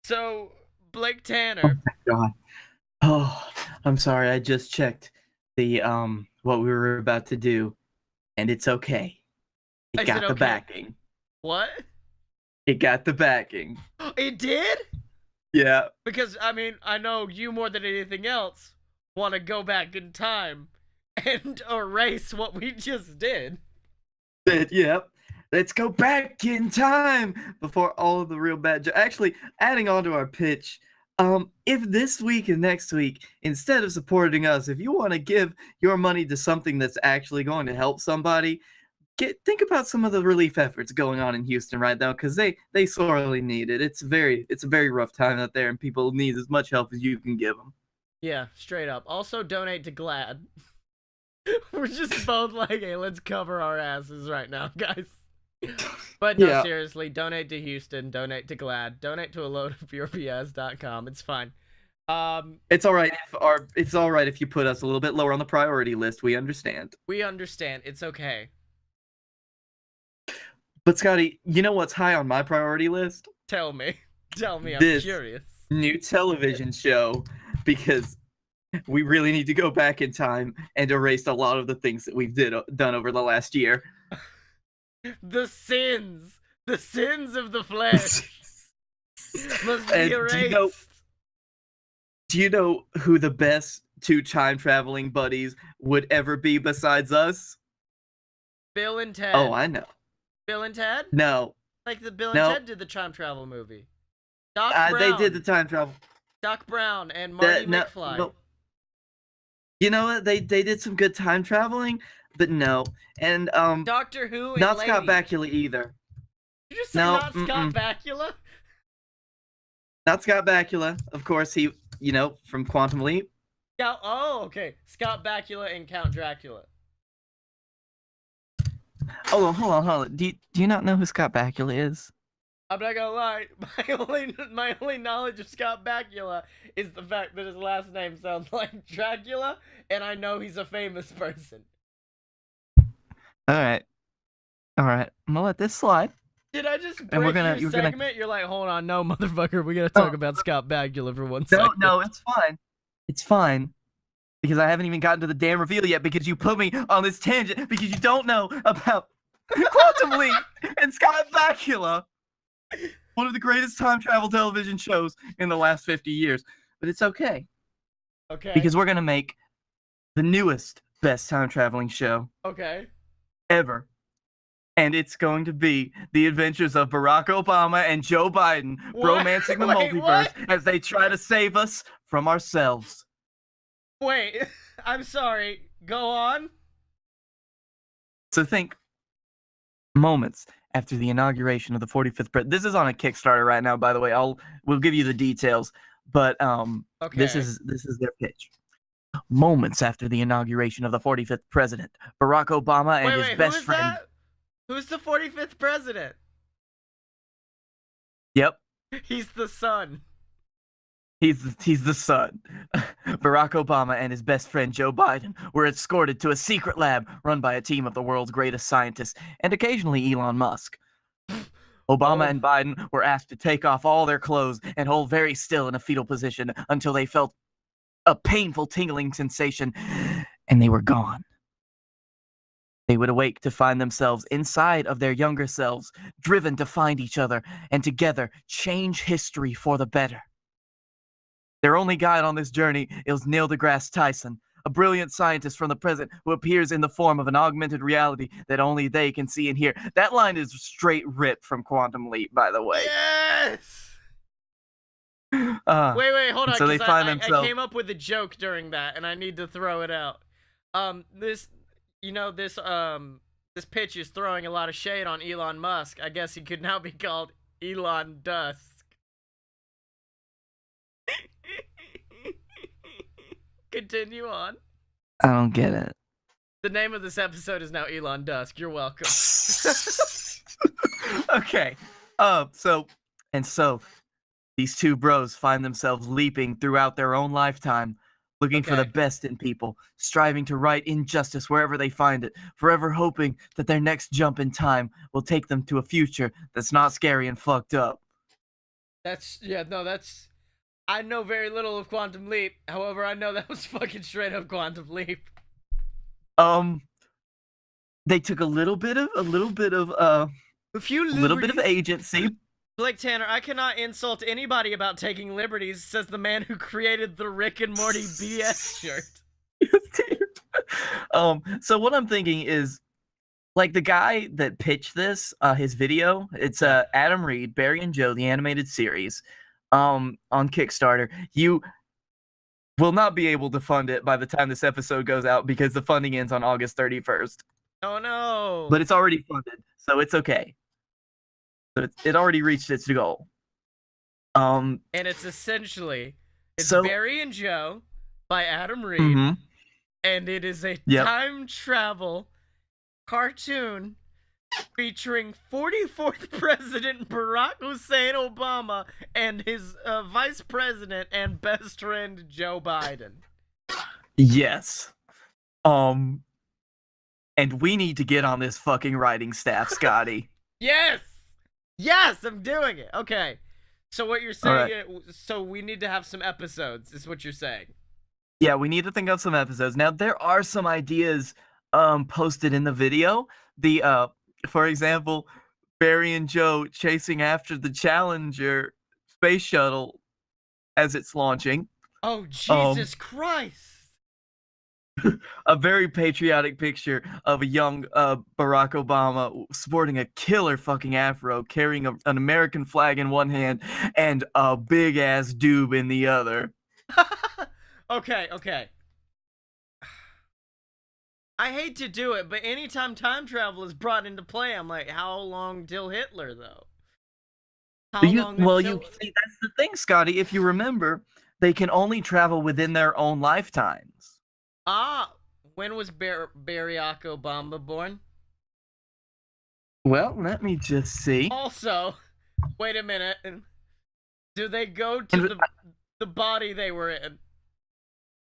So, Blake Tanner. Oh my God. Oh, I'm sorry. I just checked the what we were about to do. and it's okay. It Is got it the okay? backing. What? It got the backing. It did? Yeah. Because, I mean, I know you more than anything else want to go back in time and erase what we just did. Yep. Let's go back in time before all of the real bad. Actually, adding on to our pitch, if this week and next week, instead of supporting us, if you want to give your money to something that's actually going to help somebody, think about some of the relief efforts going on in Houston right now, because they sorely need it. It's a very rough time out there, and people need as much help as you can give them. Yeah, straight up. Also, donate to GLAD. We're just both like, hey, let's cover our asses right now, guys. But no, Yeah. seriously, donate to Houston, donate to GLAD, donate to a load of yourps.com. It's fine. It's all right if you put us a little bit lower on the priority list. We understand. We understand. It's okay. But Scottye, you know what's high on my priority list? Tell me. I'm This curious. new television show, because we really need to go back in time and erase a lot of the things that we've done over the last year. The sins of the flesh must be erased. Do you know who the best two time traveling buddies would ever be besides us? Bill and Ted. Oh, I know. Bill and Ted? No. Like the Bill and No. Ted did the time travel movie. Doc Brown. They did the time travel. Doc Brown and Marty McFly. No. You know what? They did some good time traveling, but no. And Doctor Who and not Lady. Scott Bakula either. Did you just say No, not Scott Bakula? Not Scott Bakula. Of course, he, from Quantum Leap. Oh, okay. Scott Bakula and Count Dracula. Hold on. Do you not know who Scott Bakula is? I'm not gonna lie. My only knowledge of Scott Bakula is the fact that his last name sounds like Dracula, and I know he's a famous person. All right. I'm gonna let this slide. Did I just break And we're gonna- your you're gonna- segment? You're like, hold on, no, motherfucker, we gotta talk about Scott Bakula for 1 second. No, it's fine. It's fine. Because I haven't even gotten to the damn reveal yet, because you put me on this tangent because you don't know about Quantum Leap and Scott Bakula. One of the greatest time travel television shows in the last 50 years. But it's okay. Okay. Because we're gonna make the newest best time traveling show Okay. ever. And it's going to be the adventures of Barack Obama and Joe Biden romancing the Wait, multiverse what? as they try to save us from ourselves. Wait, I'm sorry. Go on. So think moments after the inauguration of the 45th president. This is on a Kickstarter right now, by the way. We'll give you the details, but Okay. this is their pitch. Moments after the inauguration of the 45th president, Barack Obama and his best friend. That? Who's the 45th president? Yep. He's the son. He's the son. Barack Obama and his best friend Joe Biden were escorted to a secret lab run by a team of the world's greatest scientists and occasionally Elon Musk. Obama and Biden were asked to take off all their clothes and hold very still in a fetal position until they felt a painful tingling sensation, and they were gone. They would awake to find themselves inside of their younger selves, driven to find each other and together change history for the better. Their only guide on this journey is Neil deGrasse Tyson, a brilliant scientist from the present who appears in the form of an augmented reality that only they can see and hear. That line is straight ripped from Quantum Leap, by the way. Yes. Wait, hold on. So they find I themselves. came up with a joke during that, and I need to throw it out. This pitch is throwing a lot of shade on Elon Musk. I guess he could now be called Elon Dusk. Continue on. I don't get it. The name of this episode is now Elon Dusk. You're welcome. Okay. So these two bros find themselves leaping throughout their own lifetime, looking for the best in people, striving to right injustice wherever they find it, forever hoping that their next jump in time will take them to a future that's not scary and fucked up. I know very little of Quantum Leap. However, I know that was fucking straight up Quantum Leap. They took a little bit of A few little bit of liberties. agency. Blake Tanner, I cannot insult anybody about taking liberties, says the man who created the Rick and Morty BS shirt. So what I'm thinking is, like, the guy that pitched this, his video, it's Adam Reed, Barry and Joe, the animated series, on Kickstarter. You will not be able to fund it by the time this episode goes out because the funding ends on August 31st. Oh no! But it's already funded, so it's okay. So it already reached its goal. And it's essentially Barry and Joe by Adam Reed, and it is a time travel cartoon featuring 44th President Barack Hussein Obama and his vice president and best friend Joe Biden. Yes. And we need to get on this fucking writing staff, Scottye. Yes! Yes, I'm doing it. Okay. So what you're saying, so we need to have some episodes, is what you're saying. Yeah, we need to think of some episodes. Now, there are some ideas posted in the video. For example, Barry and Joe chasing after the Challenger space shuttle as it's launching. Oh, Jesus Christ! A very patriotic picture of a young Barack Obama sporting a killer fucking afro, carrying an American flag in one hand and a big ass doob in the other. Okay. I hate to do it, but anytime time travel is brought into play, I'm like, how long till Hitler, though? See, that's the thing, Scottye. If you remember, they can only travel within their own lifetimes. When was Barack Obama born? Well, let me just see. Also, wait a minute. Do they go to the body they were in?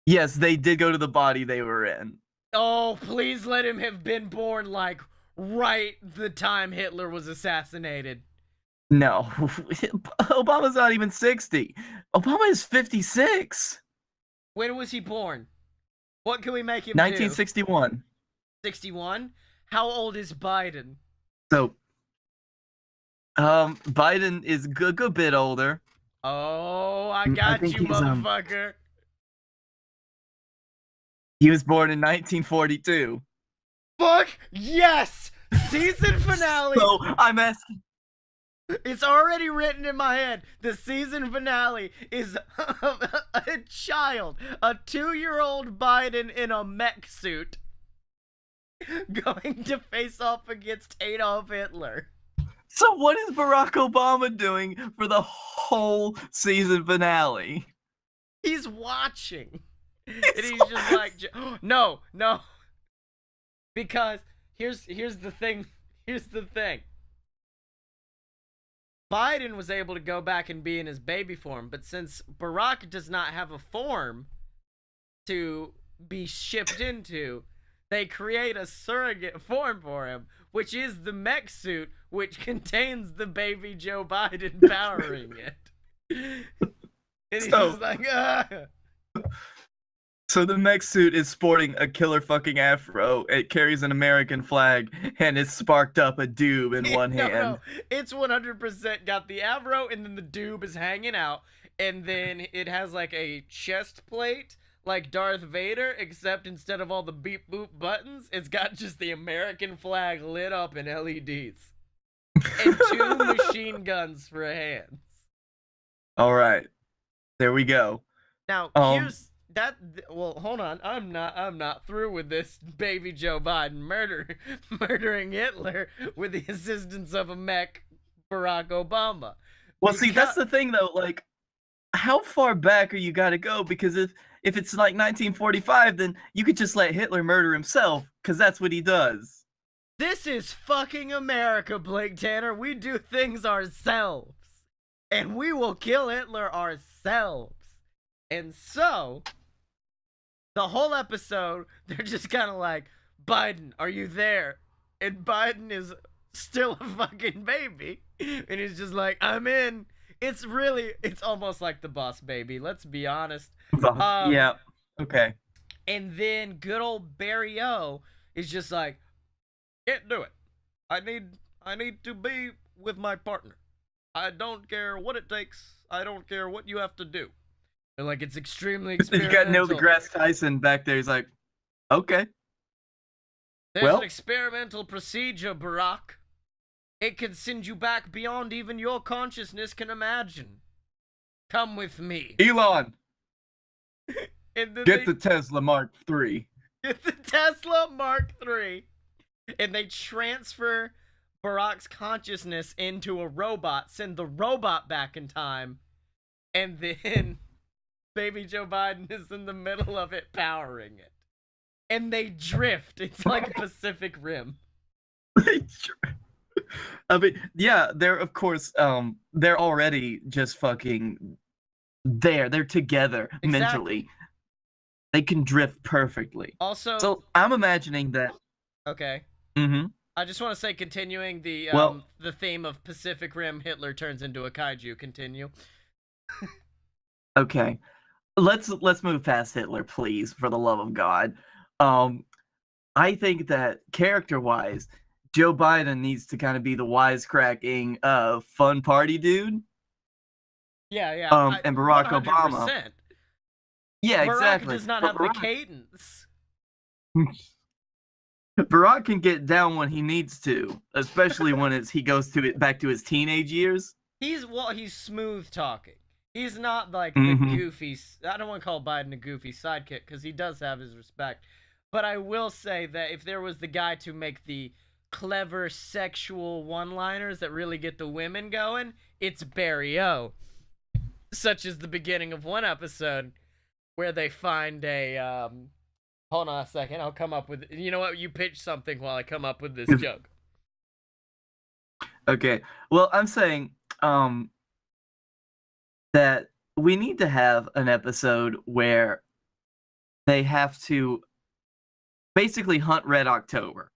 Yes, they did go to the body they were in. Oh, please let him have been born, like, right the time Hitler was assassinated. No. Obama's not even 60. Obama is 56. When was he born? What can we make him 1961. do? 61? How old is Biden? So, Biden is a good bit older. Oh, I got you, motherfucker. He was born in 1942. Fuck yes! Season finale! So, I'm asking... It's already written in my head. The season finale is a child, a 2-year-old Biden in a mech suit, going to face off against Adolf Hitler. So what is Barack Obama doing for the whole season finale? He's watching. And he's just like, no. Because here's the thing. Biden was able to go back and be in his baby form, but since Barack does not have a form to be shipped into, they create a surrogate form for him, which is the mech suit, which contains the baby Joe Biden powering it. And he's just like, So the mech suit is sporting a killer fucking afro. It carries an American flag, and it's sparked up a doob in one hand. No, it's 100% got the afro, and then the doob is hanging out, and then it has like a chest plate, like Darth Vader, except instead of all the beep boop buttons, it's got just the American flag lit up in LEDs, and 2 machine guns for hands. All right, there we go. Now here's. Well, hold on. I'm not through with this baby Joe Biden murdering Hitler with the assistance of a mech Barack Obama. Well, see, that's the thing though. Like, how far back are you got to go? Because if it's like 1945, then you could just let Hitler murder himself, because that's what he does. This is fucking America, Blake Tanner. We do things ourselves, and we will kill Hitler ourselves. And so, the whole episode, they're just kind of like, Biden, are you there? And Biden is still a fucking baby. And he's just like, I'm in. It's almost like the Boss Baby. Let's be honest. Yeah. Okay. And then good old Barry O is just like, Can't do it. I need to be with my partner. I don't care what it takes. I don't care what you have to do. And like it's extremely You experimental. got Neil deGrasse Tyson back there. He's like, okay. There's an experimental procedure, Barack. It can send you back beyond even your consciousness can imagine. Come with me. Elon, And then get the Tesla Mark III. Get the Tesla Mark III. And they transfer Barack's consciousness into a robot, send the robot back in time, and then baby Joe Biden is in the middle of it powering it. And they drift. It's like Pacific Rim. I mean, yeah, they're of course, they're already just fucking there. They're together mentally. They can drift perfectly. Also, so I'm imagining that. Okay. Mm-hmm. I just want to say, continuing the the theme of Pacific Rim, Hitler turns into a kaiju. Continue. Okay, let's move past Hitler, please, for the love of God. I think that character-wise, Joe Biden needs to kind of be the wisecracking, fun party dude. Yeah. And Barack 100%. Obama. Yeah, Barack exactly. does not have the cadence. Barack can get down when he needs to, especially when he goes back to his teenage years. He's smooth talking. He's not like the goofy. I don't want to call Biden a goofy sidekick because he does have his respect. But I will say that if there was the guy to make the clever sexual one-liners that really get the women going, it's Barry O. Such as the beginning of one episode where they find a hold on a second, I'll come up with, you know what, you pitch something while I come up with this joke. Okay. Well, I'm saying that we need to have an episode where they have to basically hunt Red October.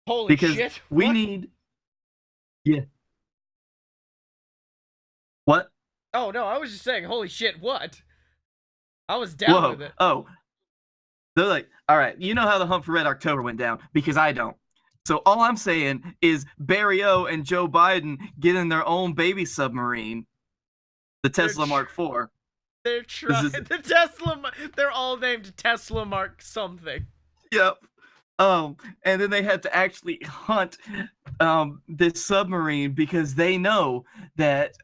Holy shit. Because we need... Yeah. What? Oh, no, I was just saying, holy shit, what? I was down with it. Oh. They're like, all right, you know how the hunt for Red October went down, because I don't. So all I'm saying is Barry O and Joe Biden get in their own baby submarine, the Tesla Mark IV. They're trying. The Tesla, they're all named Tesla Mark something. Yep. And then they had to actually hunt this submarine because they know that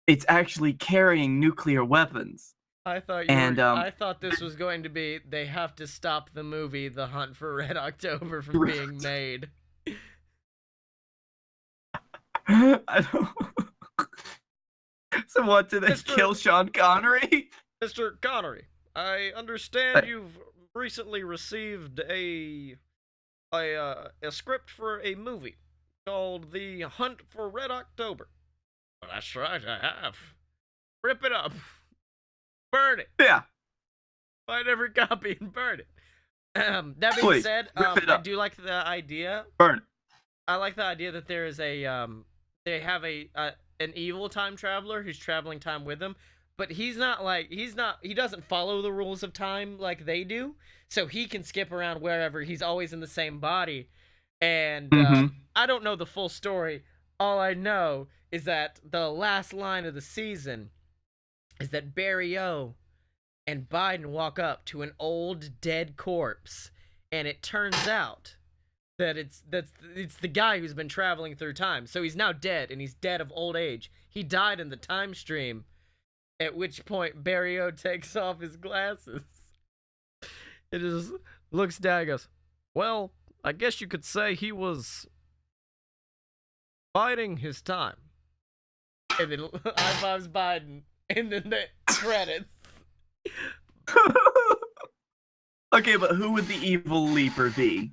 it's actually carrying nuclear weapons. I thought this was going to be they have to stop the movie The Hunt for Red October from being made. I don't... So what, did they kill Sean Connery? Mr. Connery, I understand you've recently received a script for a movie called The Hunt for Red October. Well, that's right, I have. Rip it up. Burn it. Yeah. Find every copy and burn it. That being said, I do like the idea. Burn it. I like the idea that there is they have an evil time traveler who's traveling time with them, but he doesn't follow the rules of time like they do, so he can skip around wherever. He's always in the same body, and I don't know the full story. All I know is that the last line of the season is that Barry O and Biden walk up to an old dead corpse, and it turns out that it's the guy who's been traveling through time. So he's now dead, and he's dead of old age. He died in the time stream, at which point Barry O takes off his glasses. It just looks down and goes, well, I guess you could say he was biding his time. And then high fives Biden, and then the credits. Okay, but who would the evil leaper be?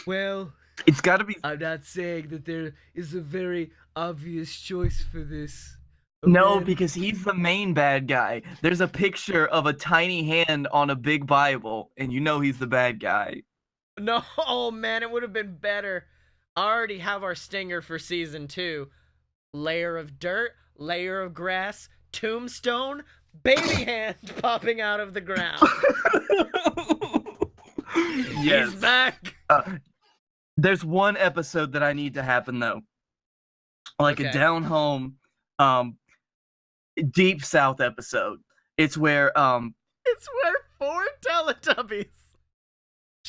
Well, it's got to be. I'm not saying that there is a very obvious choice for this. No, because he's the main bad guy. There's a picture of a tiny hand on a big Bible, and you know he's the bad guy. No, oh man, it would have been better. I already have our stinger for season 2. Layer of dirt, layer of grass, tombstone, baby hand popping out of the ground. Yes. He's back. There's one episode that I need to happen though, like Okay. a down home, deep south episode. It's where It's where 4 Teletubbies.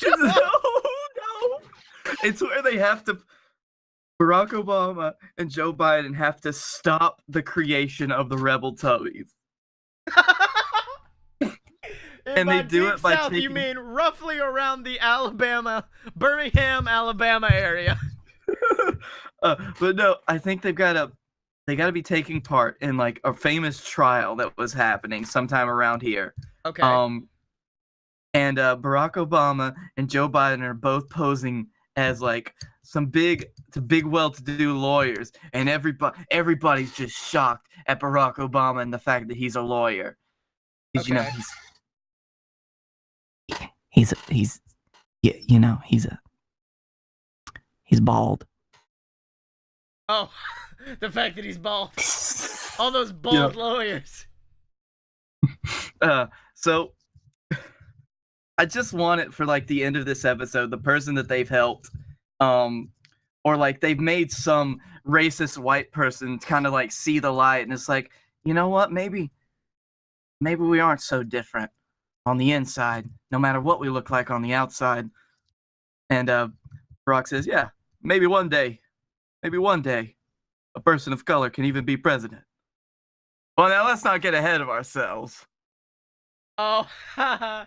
no, no. It's where they have to. Barack Obama and Joe Biden have to stop the creation of the rebel Tubbies. And by they do deep it by south, you taking- mean roughly around the Birmingham, Alabama area. But no, I think they got to be taking part in like a famous trial that was happening sometime around here. Okay. And Barack Obama and Joe Biden are both posing as like some big well-to-do lawyers, and everybody's just shocked at Barack Obama and the fact that he's a lawyer. Because you know Okay. he's bald. Oh, the fact that he's bald. All those bald lawyers. So I just want it for like the end of this episode, the person that they've helped, or like they've made some racist white person kind of like see the light, and it's like, you know what, maybe we aren't so different on the inside, no matter what we look like on the outside. And Barack says, yeah, maybe one day, a person of color can even be president. Well, now let's not get ahead of ourselves. Oh, I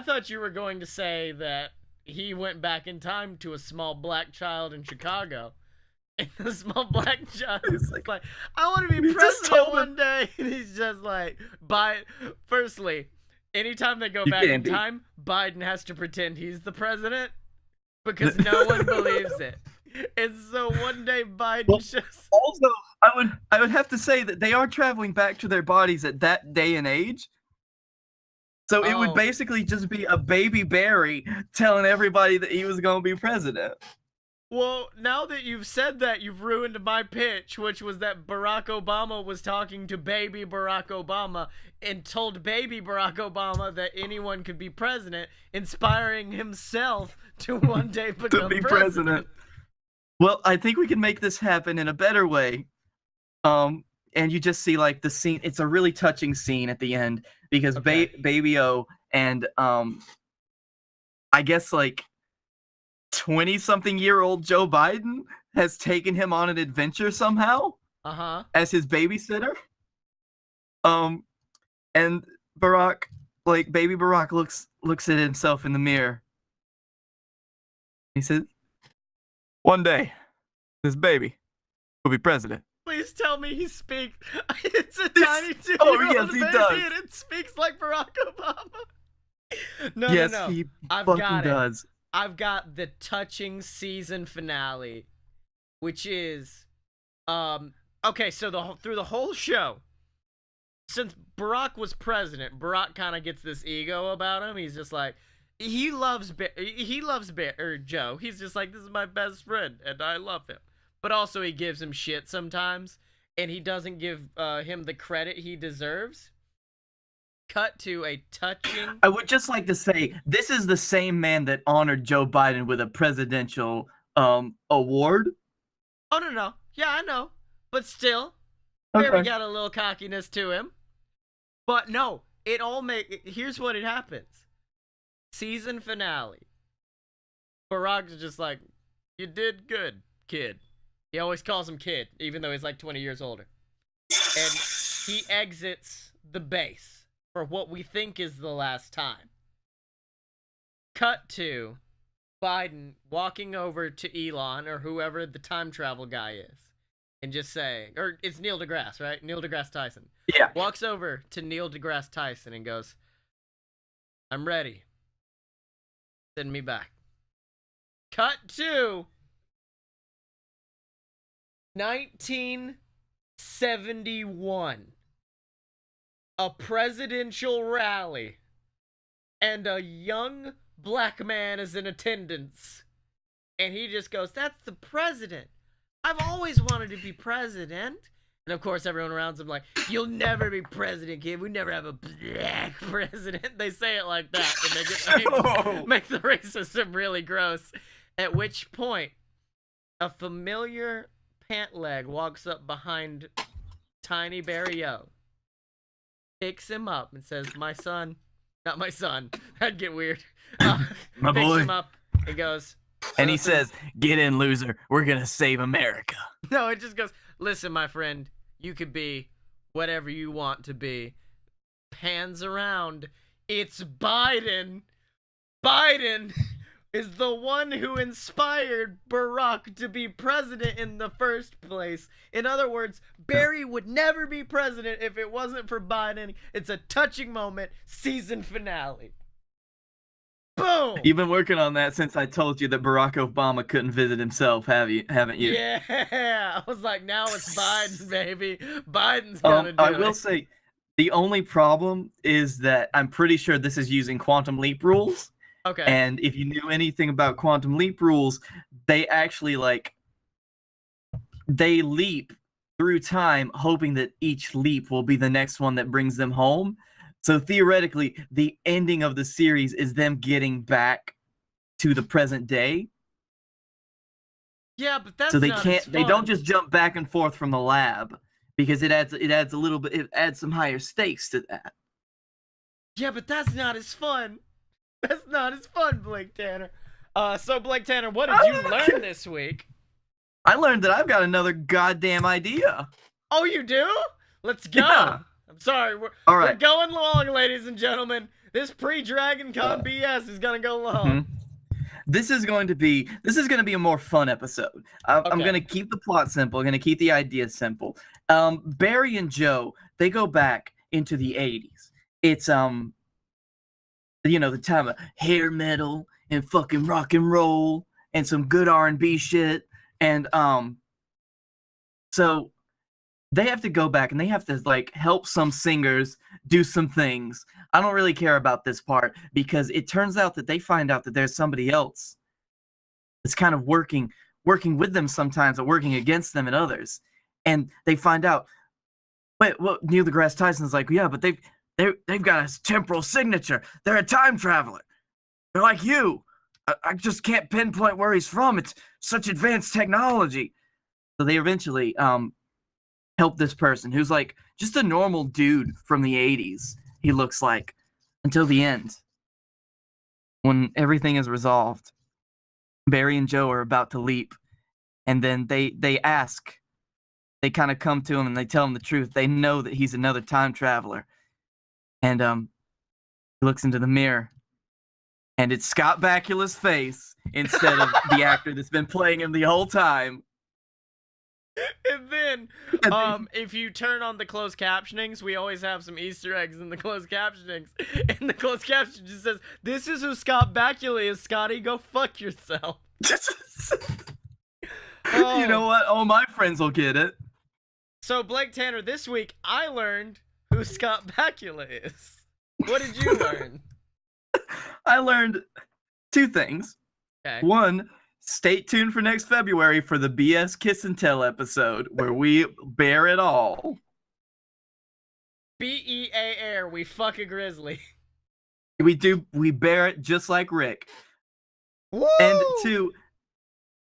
thought you were going to say that he went back in time to a small black child in Chicago. And the small black child is like, I want to be He just president told one day. And he's just like, firstly, anytime they go He back in can't be. time, Biden has to pretend he's the president because no one believes it. And so one day Biden Well, just... Also, I would have to say that they are traveling back to their bodies at that day and age. So it Oh. would basically just be a baby Barry telling everybody that he was going to be president. Well, now that you've said that, you've ruined my pitch, which was that Barack Obama was talking to baby Barack Obama and told baby Barack Obama that anyone could be president, inspiring himself to one day become To be president. Well, I think we can make this happen in a better way. And you just see like the scene. It's a really touching scene at the end because Okay. Baby O and I guess like 20-something-year-old Joe Biden has taken him on an adventure somehow Uh-huh. as his babysitter. And Barack, like baby Barack, looks at himself in the mirror. He says, "One day, this baby will be president." Please tell me he speaks. It's a This- tiny 2-year-old yes, he baby does. and it speaks like Barack Obama. No, Yes, no. he I've fucking got it. does. I've got the touching season finale, which is, okay, so through the whole show, since Barack was president, Barack kind of gets this ego about him. He's just like, he loves Joe. He's just like, this is my best friend, and I love him. But also he gives him shit sometimes, and he doesn't give him the credit he deserves. Cut to a touching... I would just like to say, this is the same man that honored Joe Biden with a presidential award. Oh, no. Yeah, I know. But still, Barry Okay. got a little cockiness to him. But no, here's what it happens. Season finale. Barack's just like, you did good, kid. He always calls him kid, even though he's like 20 years older. And he exits the base for what we think is the last time. Cut to Biden walking over to Elon or whoever the time travel guy is and just saying, or it's Neil deGrasse, right? Neil deGrasse Tyson. Yeah. Walks over to Neil deGrasse Tyson and goes, I'm ready. Send me back. Cut to 1971. A presidential rally. And a young black man is in attendance. And he just goes, that's the president. I've always wanted to be president. And of course, everyone around him like, "You'll never be president, kid. We never have a black president." They say it like that to make the racism really gross. At which point, a familiar pant leg walks up behind Tiny Barry O, picks him up, and says, "My son, not my son." That'd get weird. My picks boy. him up and goes, And he says, "Get in, loser. We're gonna save America." No, it just goes, "Listen, my friend, you could be whatever you want to be." Pans around. It's Biden. Biden is the one who inspired Barack to be president in the first place. In other words, Barry would never be president if it wasn't for Biden. It's a touching moment. Season finale. Boom! You've been working on that since I told you that Barack Obama couldn't visit himself, haven't you? Yeah, I was like, now it's Biden, baby. Biden's gonna do I it. will say, the only problem is that I'm pretty sure this is using quantum leap rules. Okay. And if you knew anything about quantum leap rules, they actually they leap through time, hoping that each leap will be the next one that brings them home. So theoretically, the ending of the series is them getting back to the present day. Yeah, but that's So they not can't. as They don't fun. just jump back and forth from the lab, because it adds a little bit. It adds some higher stakes to that. Yeah, but that's not as fun. That's not as fun, Blake Tanner. So Blake Tanner, what did you learn this week? I learned that I've got another goddamn idea. Oh, you do? Let's go. Yeah. I'm sorry. All We're right. going long, ladies and gentlemen. This pre-Dragon Con BS is gonna go long. This is going to be a more fun episode. I'm Okay. going to keep the plot simple. I'm going to keep the idea simple. Barry and Joe, they go back into the 80s. It's the time of hair metal and fucking rock and roll and some good R&B shit. And so they have to go back and they have to help some singers do some things. I don't really care about this part because it turns out that they find out that there's somebody else that's kind of working with them sometimes, or working against them at others. And they find out, wait, well, Neil deGrasse Tyson's like, yeah, but they've got a temporal signature. They're a time traveler. They're like you. I just can't pinpoint where he's from. It's such advanced technology. So they eventually help this person who's like just a normal dude from the 80s. He looks like, until the end, when everything is resolved. Barry and Joe are about to leap, and then they kind of come to him and they tell him the truth. They know that he's another time traveler, and he looks into the mirror, and it's Scott Bakula's face instead of the actor that's been playing him the whole time. And then, if you turn on the closed captionings, we always have some Easter eggs in the closed captionings. And the closed caption just says, "This is who Scott Bakula is, Scotty. Go fuck yourself." You know what? Oh, my friends will get it. So, Blake Tanner, this week I learned who Scott Bakula is. What did you learn? I learned two things. Okay. One, stay tuned for next February for the BS Kiss and Tell episode where we bear it all. BEAR, we fuck a grizzly. We bear it just like Rick. Woo! And two,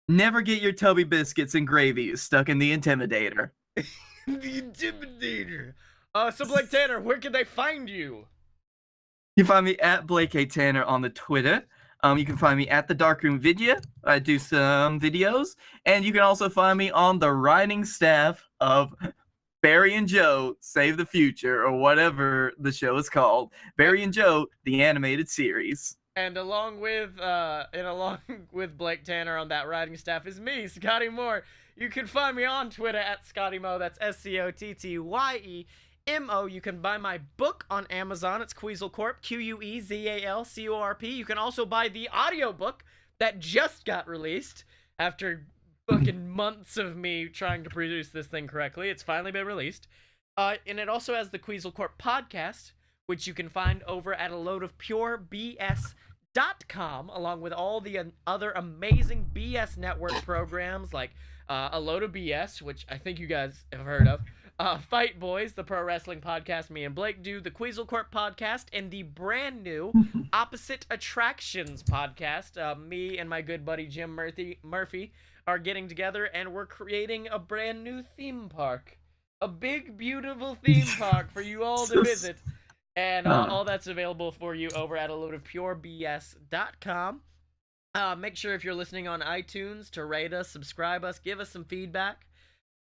never get your Tubby biscuits and gravy stuck in the Intimidator. The Intimidator. So Blake Tanner, where can they find you? You can find me at Blake A. Tanner on the Twitter. You can find me at the Darkroom Video. I do some videos. And you can also find me on the writing staff of Barry and Joe Save the Future, or whatever the show is called. Barry and Joe, the animated series. And along with Blake Tanner on that writing staff is me, Scottye Moore. You can find me on Twitter at ScottyMo. That's SCOTTYEMO. You can buy my book on Amazon. It's Queasel Corp, QUEZALCORP. You can also buy the audiobook that just got released after fucking months of me trying to produce this thing correctly. It's finally been released. And it also has the Queasel Corp podcast, which you can find over at aloadofpurebs.com, along with all the other amazing BS network programs like A Load of BS, which I think you guys have heard of, Fight Boys, the pro wrestling podcast me and Blake do, the Queasel Corp podcast, and the brand new Opposite Attractions podcast. Me and my good buddy Jim Murphy are getting together, and we're creating a brand new theme park. A big, beautiful theme park for you all to visit. And all that's available for you over at aloadofpurebs.com. Make sure if you're listening on iTunes to rate us, subscribe us, give us some feedback.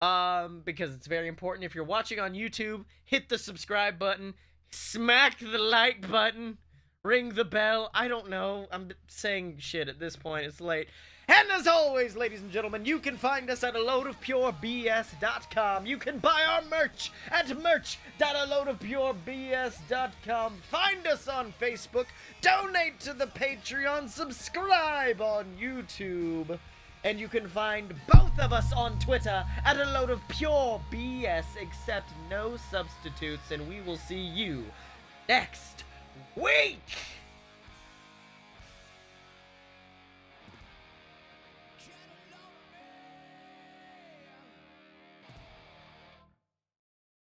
Because it's very important. If you're watching on YouTube, hit the subscribe button, smack the like button, ring the bell. I don't know. I'm saying shit at this point. It's late. And as always, ladies and gentlemen, you can find us at aloadofpurebs.com. You can buy our merch at merch.aloadofpurebs.com. Find us on Facebook, donate to the Patreon, subscribe on YouTube. And you can find both of us on Twitter at a load of pure BS, except no substitutes, and we will see you next week!